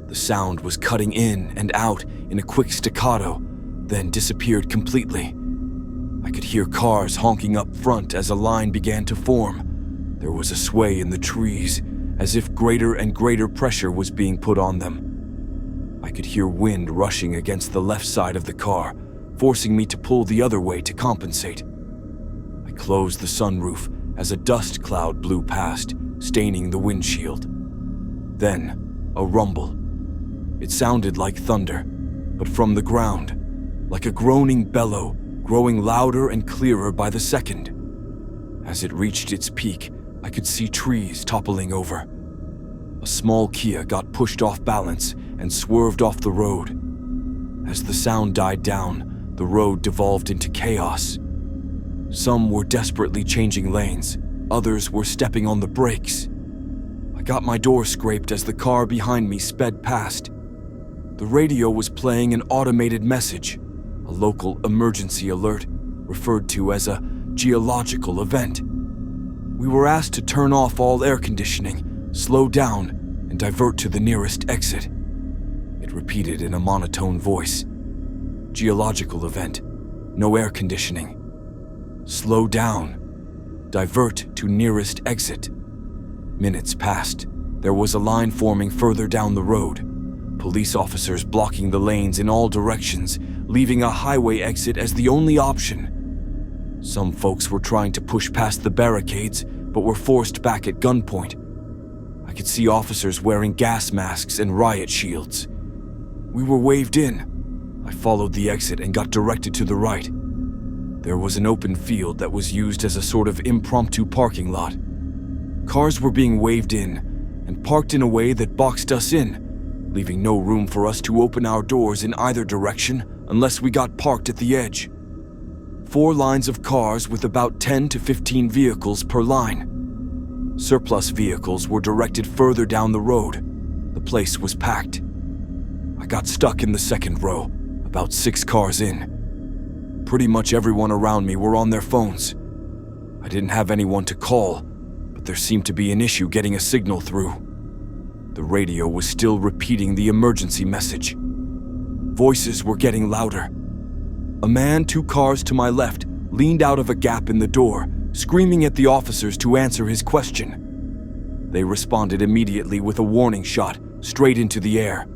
The sound was cutting in and out in a quick staccato, then disappeared completely. I could hear cars honking up front as a line began to form. There was a sway in the trees, as if greater and greater pressure was being put on them. I could hear wind rushing against the left side of the car, forcing me to pull the other way to compensate. I closed the sunroof as a dust cloud blew past, staining the windshield. Then, a rumble. It sounded like thunder, but from the ground, like a groaning bellow, growing louder and clearer by the second. As it reached its peak, I could see trees toppling over. A small Kia got pushed off balance and swerved off the road. As the sound died down, the road devolved into chaos. Some were desperately changing lanes, others were stepping on the brakes. I got my door scraped as the car behind me sped past. The radio was playing an automated message, a local emergency alert referred to as a geological event. We were asked to turn off all air conditioning, slow down, and divert to the nearest exit. It repeated in a monotone voice. Geological event, no air conditioning. Slow down, divert to nearest exit. Minutes passed. There was a line forming further down the road. Police officers blocking the lanes in all directions, leaving a highway exit as the only option. Some folks were trying to push past the barricades, but were forced back at gunpoint. I could see officers wearing gas masks and riot shields. We were waved in. I followed the exit and got directed to the right. There was an open field that was used as a sort of impromptu parking lot. Cars were being waved in and parked in a way that boxed us in, leaving no room for us to open our doors in either direction unless we got parked at the edge. 4 lines of cars with about 10 to 15 vehicles per line. Surplus vehicles were directed further down the road. The place was packed. I got stuck in the second row, about 6 cars in. Pretty much everyone around me were on their phones. I didn't have anyone to call, but there seemed to be an issue getting a signal through. The radio was still repeating the emergency message. Voices were getting louder. A man 2 cars to my left leaned out of a gap in the door, screaming at the officers to answer his question. They responded immediately with a warning shot straight into the air.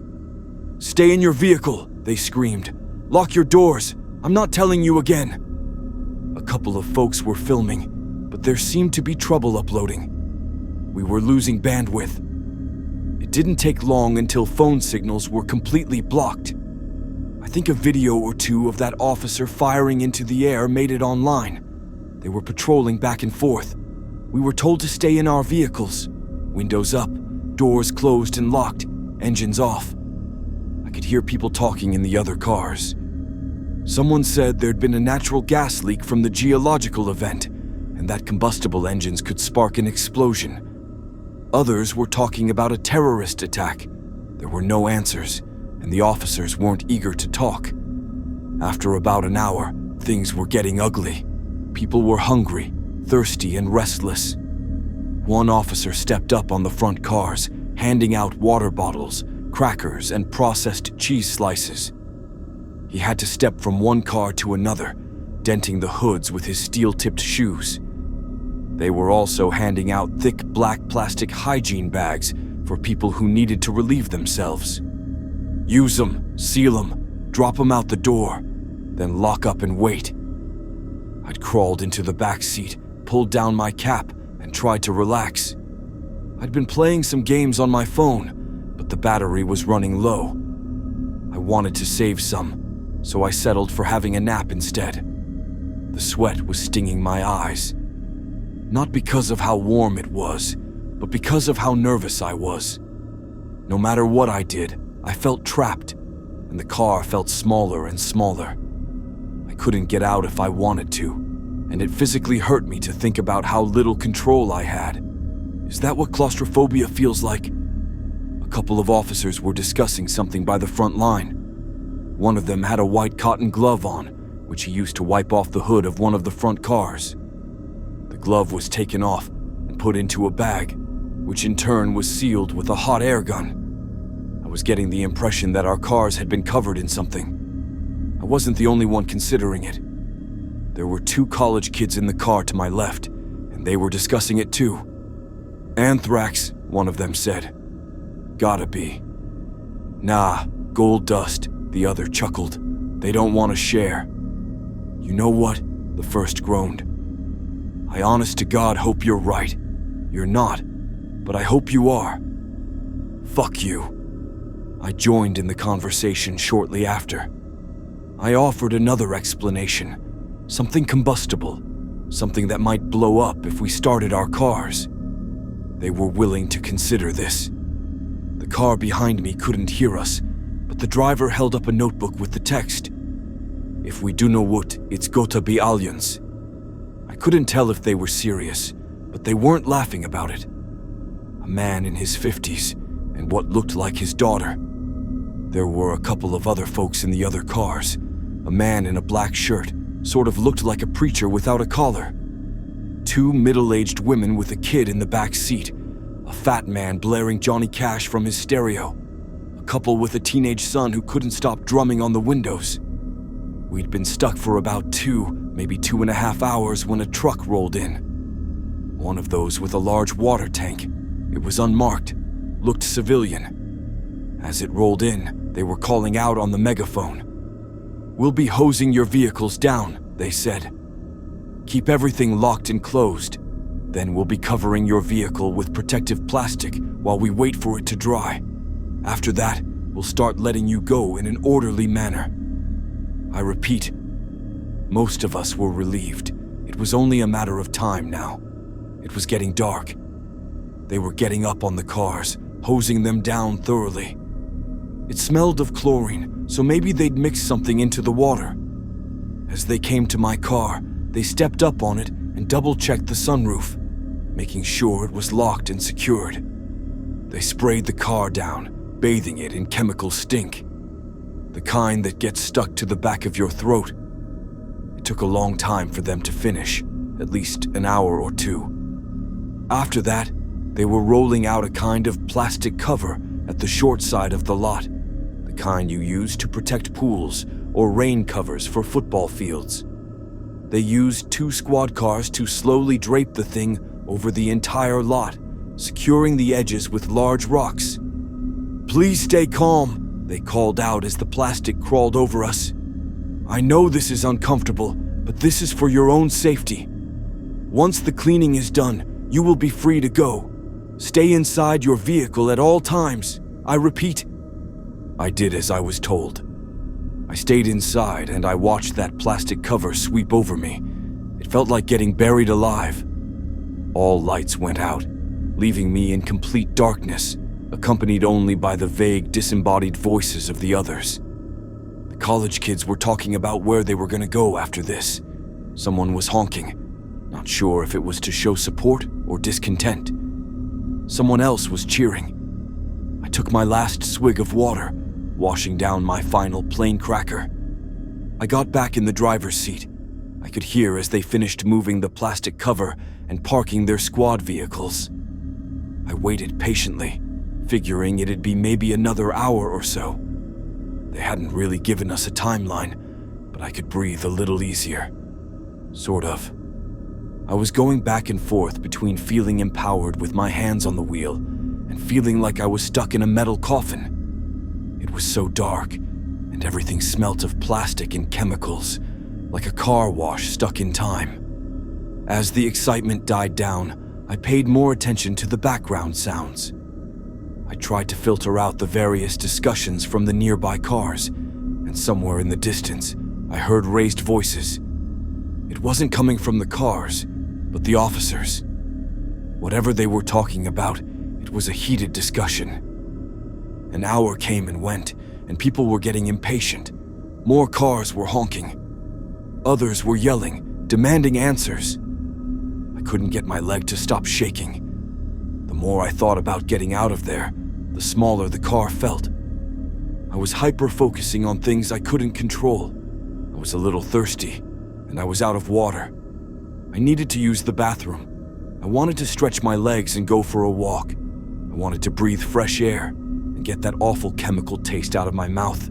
"Stay in your vehicle," they screamed. "Lock your doors. I'm not telling you again." A couple of folks were filming, but there seemed to be trouble uploading. We were losing bandwidth. It didn't take long until phone signals were completely blocked. I think a video or 2 of that officer firing into the air made it online. They were patrolling back and forth. We were told to stay in our vehicles. Windows up, doors closed and locked, engines off. I could hear people talking in the other cars. Someone said there'd been a natural gas leak from the geological event, and that combustible engines could spark an explosion. Others were talking about a terrorist attack. There were no answers, and the officers weren't eager to talk. After about an hour, things were getting ugly. People were hungry, thirsty, and restless. One officer stepped up on the front cars, handing out water bottles, crackers, and processed cheese slices. He had to step from one car to another, denting the hoods with his steel-tipped shoes. They were also handing out thick black plastic hygiene bags for people who needed to relieve themselves. Use them, seal them, drop them out the door, then lock up and wait. I'd crawled into the back seat, pulled down my cap, and tried to relax. I'd been playing some games on my phone, but the battery was running low. I wanted to save some, so I settled for having a nap instead. The sweat was stinging my eyes. Not because of how warm it was, but because of how nervous I was. No matter what I did, I felt trapped, and the car felt smaller and smaller. I couldn't get out if I wanted to, and it physically hurt me to think about how little control I had. Is that what claustrophobia feels like? A couple of officers were discussing something by the front line. One of them had a white cotton glove on, which he used to wipe off the hood of one of the front cars. The glove was taken off and put into a bag, which in turn was sealed with a hot air gun. I was getting the impression that our cars had been covered in something. I wasn't the only one considering it. There were 2 college kids in the car to my left, and they were discussing it too. "Anthrax," one of them said. "Gotta be." "Nah, gold dust," the other chuckled. "They don't want to share." "You know what?" the first groaned. "I honest to God hope you're right. You're not, but I hope you are." "Fuck you." I joined in the conversation shortly after. I offered another explanation, something combustible, something that might blow up if we started our cars. They were willing to consider this. The car behind me couldn't hear us, but the driver held up a notebook with the text, "If we do know what, it's gotta be aliens." I couldn't tell if they were serious, but they weren't laughing about it. A man in his 50s and what looked like his daughter. There were a couple of other folks in the other cars. A man in a black shirt, sort of looked like a preacher without a collar. Two middle-aged women with a kid in the back seat. A fat man blaring Johnny Cash from his stereo. A couple with a teenage son who couldn't stop drumming on the windows. We'd been stuck for about 2, maybe 2.5 hours when a truck rolled in. One of those with a large water tank. It was unmarked, looked civilian. As it rolled in, they were calling out on the megaphone. "We'll be hosing your vehicles down," they said. "Keep everything locked and closed. Then we'll be covering your vehicle with protective plastic while we wait for it to dry. After that, we'll start letting you go in an orderly manner." I repeat, most of us were relieved. It was only a matter of time now. It was getting dark. They were getting up on the cars, hosing them down thoroughly. It smelled of chlorine, so maybe they'd mixed something into the water. As they came to my car, they stepped up on it and double-checked the sunroof, making sure it was locked and secured. They sprayed the car down, bathing it in chemical stink, the kind that gets stuck to the back of your throat. It took a long time for them to finish, at least an hour or 2. After that, they were rolling out a kind of plastic cover at the short side of the lot, the kind you use to protect pools or rain covers for football fields. They used 2 squad cars to slowly drape the thing over the entire lot, securing the edges with large rocks. "Please stay calm," they called out as the plastic crawled over us. "I know this is uncomfortable, but this is for your own safety. Once the cleaning is done, you will be free to go. Stay inside your vehicle at all times. I repeat." I did as I was told. I stayed inside and I watched that plastic cover sweep over me. It felt like getting buried alive. All lights went out, leaving me in complete darkness, accompanied only by the vague, disembodied voices of the others. The college kids were talking about where they were going to go after this. Someone was honking, not sure if it was to show support or discontent. Someone else was cheering. I took my last swig of water, washing down my final plain cracker. I got back in the driver's seat. I could hear as they finished moving the plastic cover and parking their squad vehicles. I waited patiently, figuring it'd be maybe another hour or so. They hadn't really given us a timeline, but I could breathe a little easier. Sort of. I was going back and forth between feeling empowered with my hands on the wheel and feeling like I was stuck in a metal coffin. It was so dark, and everything smelt of plastic and chemicals, like a car wash stuck in time. As the excitement died down, I paid more attention to the background sounds. I tried to filter out the various discussions from the nearby cars, and somewhere in the distance, I heard raised voices. It wasn't coming from the cars, but the officers. Whatever they were talking about, it was a heated discussion. An hour came and went, and people were getting impatient. More cars were honking. Others were yelling, demanding answers. I couldn't get my leg to stop shaking. The more I thought about getting out of there, the smaller the car felt. I was hyper-focusing on things I couldn't control. I was a little thirsty, and I was out of water. I needed to use the bathroom. I wanted to stretch my legs and go for a walk. I wanted to breathe fresh air and get that awful chemical taste out of my mouth.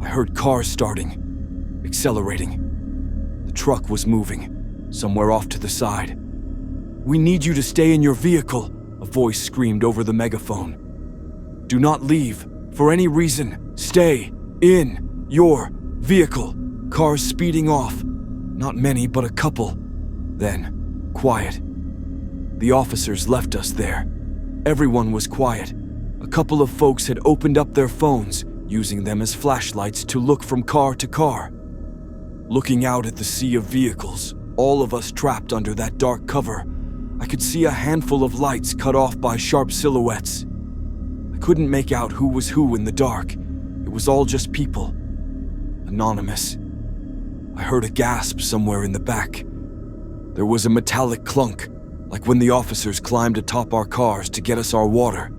I heard cars starting, accelerating. The truck was moving, somewhere off to the side. "We need you to stay in your vehicle," a voice screamed over the megaphone. "Do not leave, for any reason. Stay in your vehicle." Cars speeding off. Not many, but a couple. Then, quiet. The officers left us there. Everyone was quiet. A couple of folks had opened up their phones, using them as flashlights to look from car to car. Looking out at the sea of vehicles, all of us trapped under that dark cover. I could see a handful of lights cut off by sharp silhouettes. I couldn't make out who was who in the dark. It was all just people. Anonymous. I heard a gasp somewhere in the back. There was a metallic clunk, like when the officers climbed atop our cars to get us our water.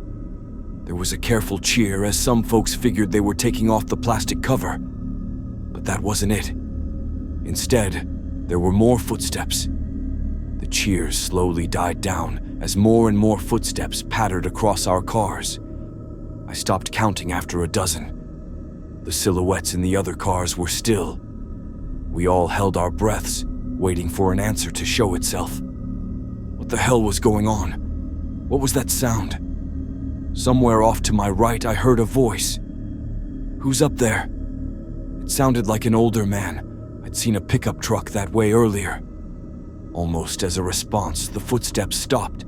There was a careful cheer as some folks figured they were taking off the plastic cover. But that wasn't it. Instead, there were more footsteps. The cheers slowly died down as more and more footsteps pattered across our cars. I stopped counting after a dozen. The silhouettes in the other cars were still. We all held our breaths, waiting for an answer to show itself. What the hell was going on? What was that sound? Somewhere off to my right, I heard a voice. "Who's up there?" It sounded like an older man. I'd seen a pickup truck that way earlier. Almost as a response, the footsteps stopped.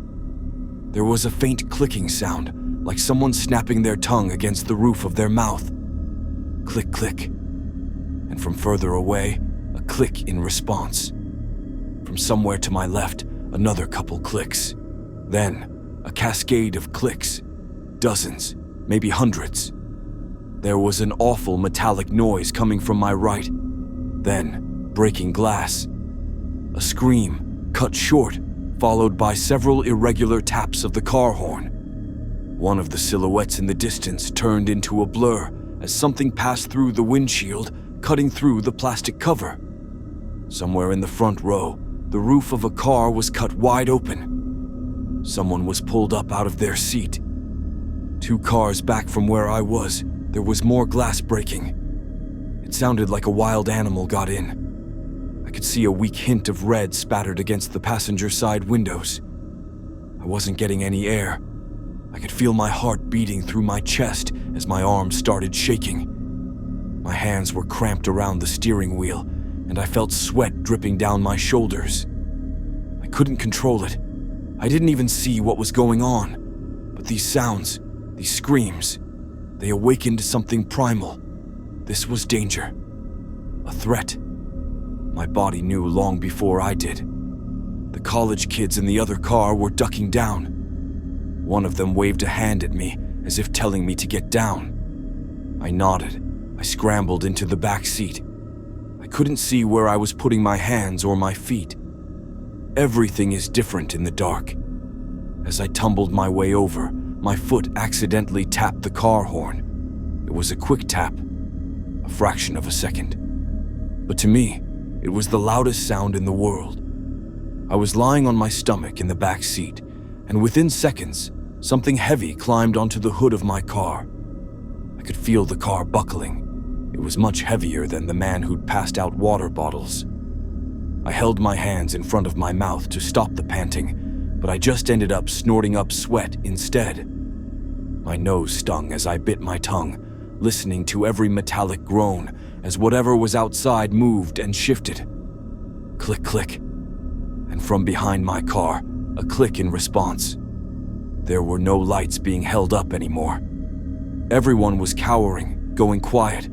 There was a faint clicking sound, like someone snapping their tongue against the roof of their mouth. Click, click. And from further away, a click in response. From somewhere to my left, another couple clicks. Then, a cascade of clicks. Dozens, maybe hundreds. There was an awful metallic noise coming from my right. Then, breaking glass. A scream, cut short, followed by several irregular taps of the car horn. One of the silhouettes in the distance turned into a blur as something passed through the windshield, cutting through the plastic cover. Somewhere in the front row, the roof of a car was cut wide open. Someone was pulled up out of their seat. 2 cars back from where I was, there was more glass breaking. It sounded like a wild animal got in. I could see a weak hint of red spattered against the passenger side windows. I wasn't getting any air. I could feel my heart beating through my chest as my arms started shaking. My hands were cramped around the steering wheel, and I felt sweat dripping down my shoulders. I couldn't control it. I didn't even see what was going on. But these sounds, these screams, they awakened something primal. This was danger. A threat. My body knew long before I did. The college kids in the other car were ducking down. One of them waved a hand at me, as if telling me to get down. I nodded. I scrambled into the back seat. I couldn't see where I was putting my hands or my feet. Everything is different in the dark. As I tumbled my way over, my foot accidentally tapped the car horn. It was a quick tap, a fraction of a second. But to me, it was the loudest sound in the world. I was lying on my stomach in the back seat, and within seconds, something heavy climbed onto the hood of my car. I could feel the car buckling. It was much heavier than the man who'd passed out water bottles. I held my hands in front of my mouth to stop the panting, but I just ended up snorting up sweat instead. My nose stung as I bit my tongue, listening to every metallic groan as whatever was outside moved and shifted. Click, click. And from behind my car, a click in response. There were no lights being held up anymore. Everyone was cowering, going quiet.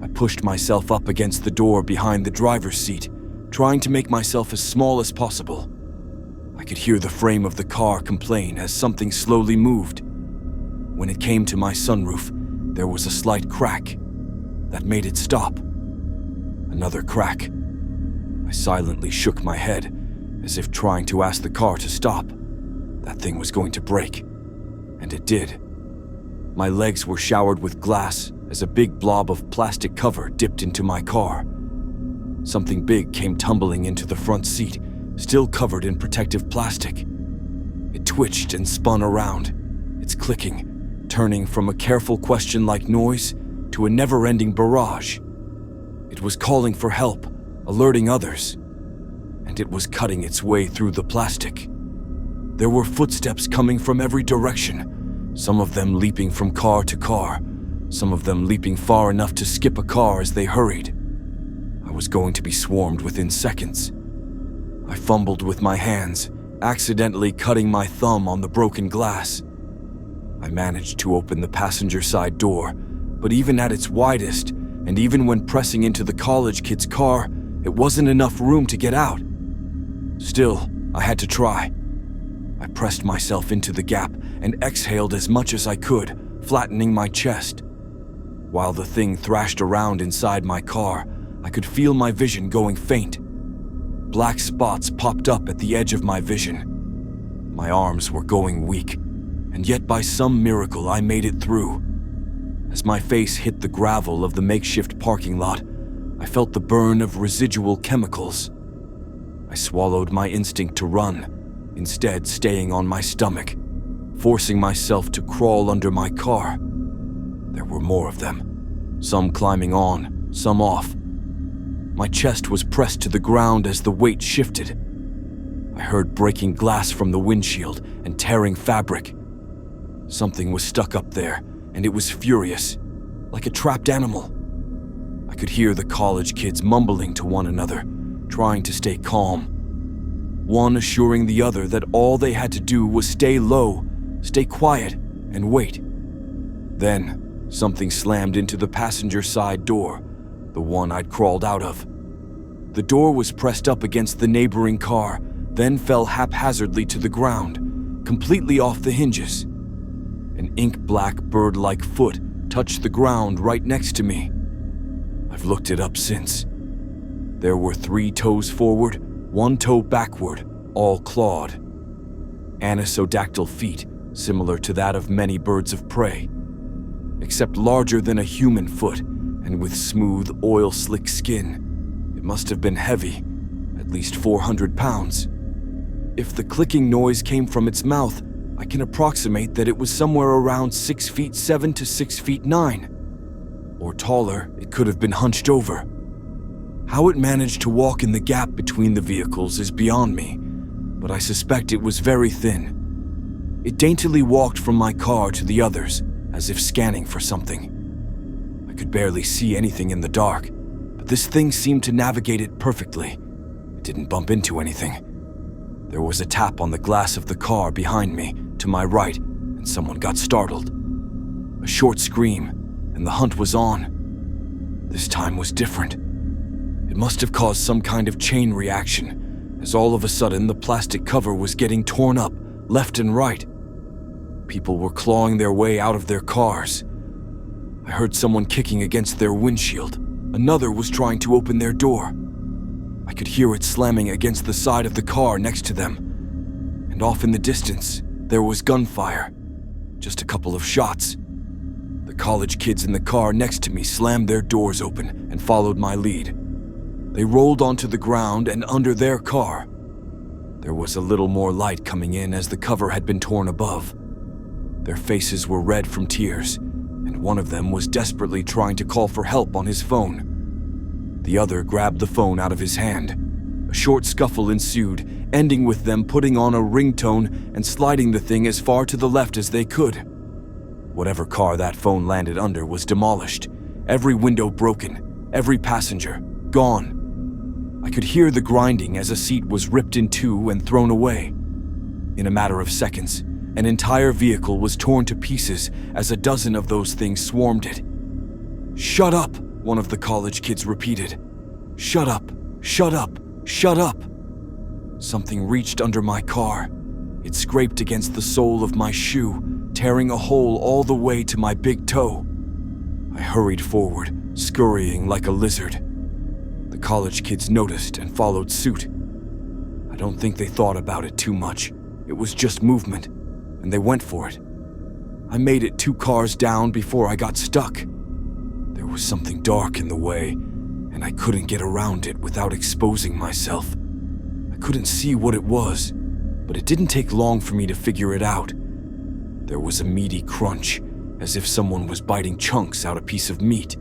I pushed myself up against the door behind the driver's seat, trying to make myself as small as possible. I could hear the frame of the car complain as something slowly moved. When it came to my sunroof, there was a slight crack. That made it stop. Another crack. I silently shook my head, as if trying to ask the car to stop. That thing was going to break. And it did. My legs were showered with glass as a big blob of plastic cover dipped into my car. Something big came tumbling into the front seat, still covered in protective plastic. It twitched and spun around, its clicking, turning from a careful question-like noise to a never-ending barrage. It was calling for help, alerting others, and it was cutting its way through the plastic. There were footsteps coming from every direction, some of them leaping from car to car, some of them leaping far enough to skip a car as they hurried. I was going to be swarmed within seconds. I fumbled with my hands, accidentally cutting my thumb on the broken glass. I managed to open the passenger side door, but even at its widest, and even when pressing into the college kid's car, It wasn't enough room to get out. Still, I had to try. I pressed myself into the gap and exhaled as much as I could, flattening my chest. While the thing thrashed around inside my car, I could feel my vision going faint. Black spots popped up at the edge of my vision. My arms were going weak, and yet by some miracle I made it through. As my face hit the gravel of the makeshift parking lot, I felt the burn of residual chemicals. I swallowed my instinct to run, instead staying on my stomach, forcing myself to crawl under my car. There were more of them, some climbing on, some off. My chest was pressed to the ground as the weight shifted. I heard breaking glass from the windshield and tearing fabric. Something was stuck up there, and it was furious, like a trapped animal. I could hear the college kids mumbling to one another, trying to stay calm. One assuring the other that all they had to do was stay low, stay quiet, and wait. Then, something slammed into the passenger side door, the one I'd crawled out of. The door was pressed up against the neighboring car, then fell haphazardly to the ground, completely off the hinges. An ink-black bird-like foot touched the ground right next to me. I've looked it up since. There were 3 toes forward, 1 toe backward, all clawed. Anisodactyl feet, similar to that of many birds of prey, except larger than a human foot and with smooth, oil-slick skin. It must have been heavy, at least 400 pounds. If the clicking noise came from its mouth, I can approximate that it was somewhere around 6 feet 7 to 6 feet 9. Or taller, it could have been hunched over. How it managed to walk in the gap between the vehicles is beyond me, but I suspect it was very thin. It daintily walked from my car to the others, as if scanning for something. I could barely see anything in the dark, but this thing seemed to navigate it perfectly. It didn't bump into anything. There was a tap on the glass of the car behind me, to my right, and someone got startled. A short scream, and the hunt was on. This time was different. It must have caused some kind of chain reaction, as all of a sudden the plastic cover was getting torn up, left and right. People were clawing their way out of their cars. I heard someone kicking against their windshield. Another was trying to open their door. I could hear it slamming against the side of the car next to them. And off in the distance, there was gunfire. Just a couple of shots. The college kids in the car next to me slammed their doors open and followed my lead. They rolled onto the ground and under their car. There was a little more light coming in as the cover had been torn above. Their faces were red from tears, and one of them was desperately trying to call for help on his phone. The other grabbed the phone out of his hand. A short scuffle ensued, ending with them putting on a ringtone and sliding the thing as far to the left as they could. Whatever car that phone landed under was demolished, every window broken, every passenger gone. I could hear the grinding as a seat was ripped in two and thrown away. In a matter of seconds, an entire vehicle was torn to pieces as a dozen of those things swarmed it. "Shut up," one of the college kids repeated. "Shut up, shut up, shut up." Something reached under my car. It scraped against the sole of my shoe, tearing a hole all the way to my big toe. I hurried forward, scurrying like a lizard. The college kids noticed and followed suit. I don't think they thought about it too much. It was just movement, and they went for it. I made it 2 cars down before I got stuck. There was something dark in the way, and I couldn't get around it without exposing myself. I couldn't see what it was, but it didn't take long for me to figure it out. There was a meaty crunch, as if someone was biting chunks out a piece of meat.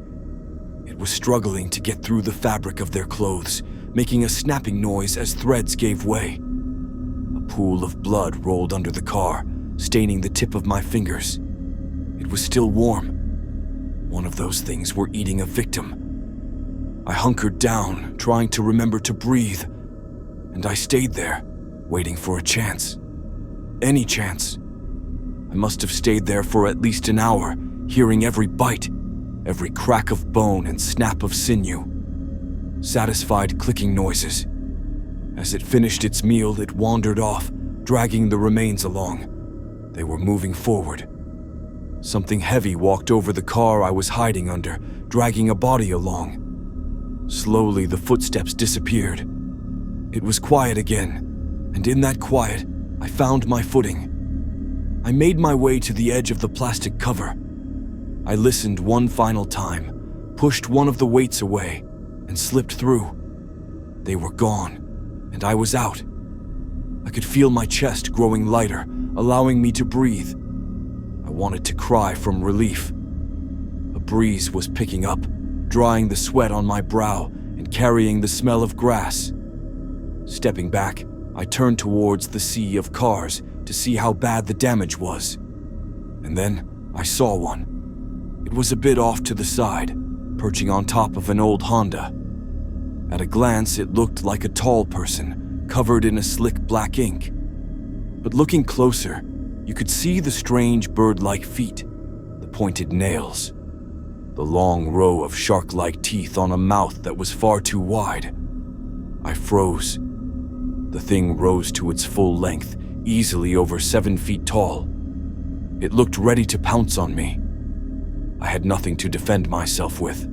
It was struggling to get through the fabric of their clothes, making a snapping noise as threads gave way. A pool of blood rolled under the car, staining the tip of my fingers. It was still warm. One of those things were eating a victim. I hunkered down, trying to remember to breathe, and I stayed there, waiting for a chance. Any chance. I must have stayed there for at least an hour, hearing every bite, every crack of bone and snap of sinew. satisfied clicking noises. As it finished its meal, it wandered off, dragging the remains along. They were moving forward. Something heavy walked over the car I was hiding under, dragging a body along. Slowly, the footsteps disappeared. It was quiet again, and in that quiet, I found my footing. I made my way to the edge of the plastic cover. I listened one final time, pushed one of the weights away, and slipped through. They were gone, and I was out. I could feel my chest growing lighter, allowing me to breathe. I wanted to cry from relief. A breeze was picking up, drying the sweat on my brow and carrying the smell of grass. Stepping back, I turned towards the sea of cars to see how bad the damage was. And then I saw one. It was a bit off to the side, perching on top of an old Honda. At a glance, it looked like a tall person, covered in a slick black ink. But looking closer, you could see the strange bird-like feet, the pointed nails, the long row of shark-like teeth on a mouth that was far too wide. I froze. The thing rose to its full length, easily over 7 feet tall. It looked ready to pounce on me. I had nothing to defend myself with.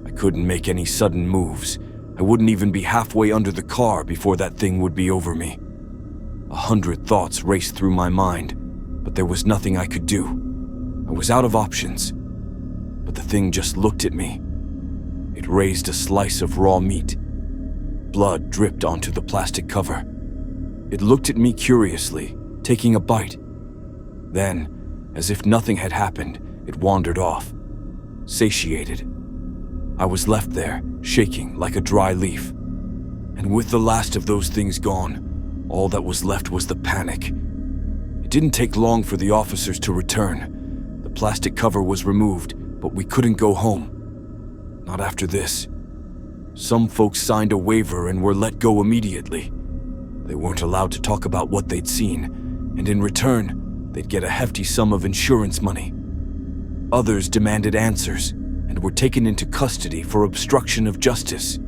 I couldn't make any sudden moves. I wouldn't even be halfway under the car before that thing would be over me. 100 thoughts raced through my mind, but there was nothing I could do. I was out of options. But the thing just looked at me. It raised a slice of raw meat. Blood dripped onto the plastic cover. It looked at me curiously, taking a bite. Then, as if nothing had happened, it wandered off, satiated. I was left there, shaking like a dry leaf. And with the last of those things gone, all that was left was the panic. It didn't take long for the officers to return. The plastic cover was removed, but we couldn't go home. Not after this. Some folks signed a waiver and were let go immediately. They weren't allowed to talk about what they'd seen, and in return, they'd get a hefty sum of insurance money. Others demanded answers and were taken into custody for obstruction of justice.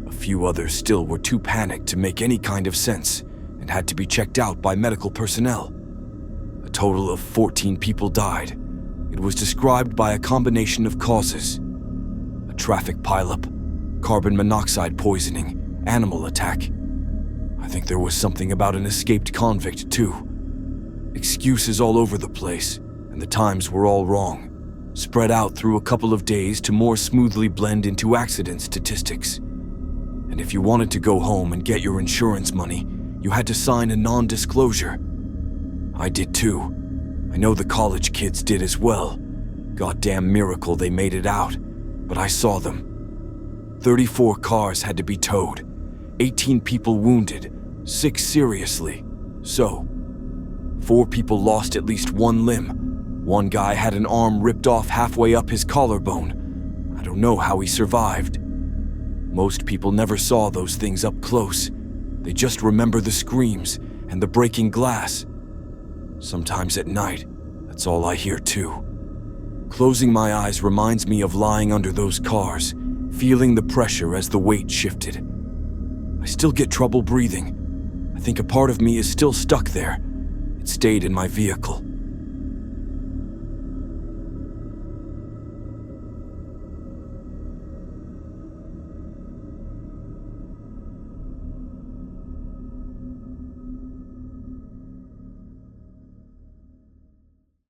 A few others still were too panicked to make any kind of sense and had to be checked out by medical personnel. A total of 14 people died. It was described by a combination of causes: a traffic pileup, carbon monoxide poisoning, animal attack. I think there was something about an escaped convict, too. Excuses all over the place, and the times were all wrong, spread out through a couple of days to more smoothly blend into accident statistics. And if you wanted to go home and get your insurance money, you had to sign a non-disclosure. I did too. I know the college kids did as well. Goddamn miracle they made it out, but I saw them. 34 cars had to be towed, 18 people wounded, 6 seriously. So, 4 people lost at least one limb. One guy had an arm ripped off halfway up his collarbone. I don't know how he survived. Most people never saw those things up close. They just remember the screams and the breaking glass. Sometimes at night, that's all I hear too. Closing my eyes reminds me of lying under those cars, feeling the pressure as the weight shifted. I still get trouble breathing. I think a part of me is still stuck there. It stayed in my vehicle.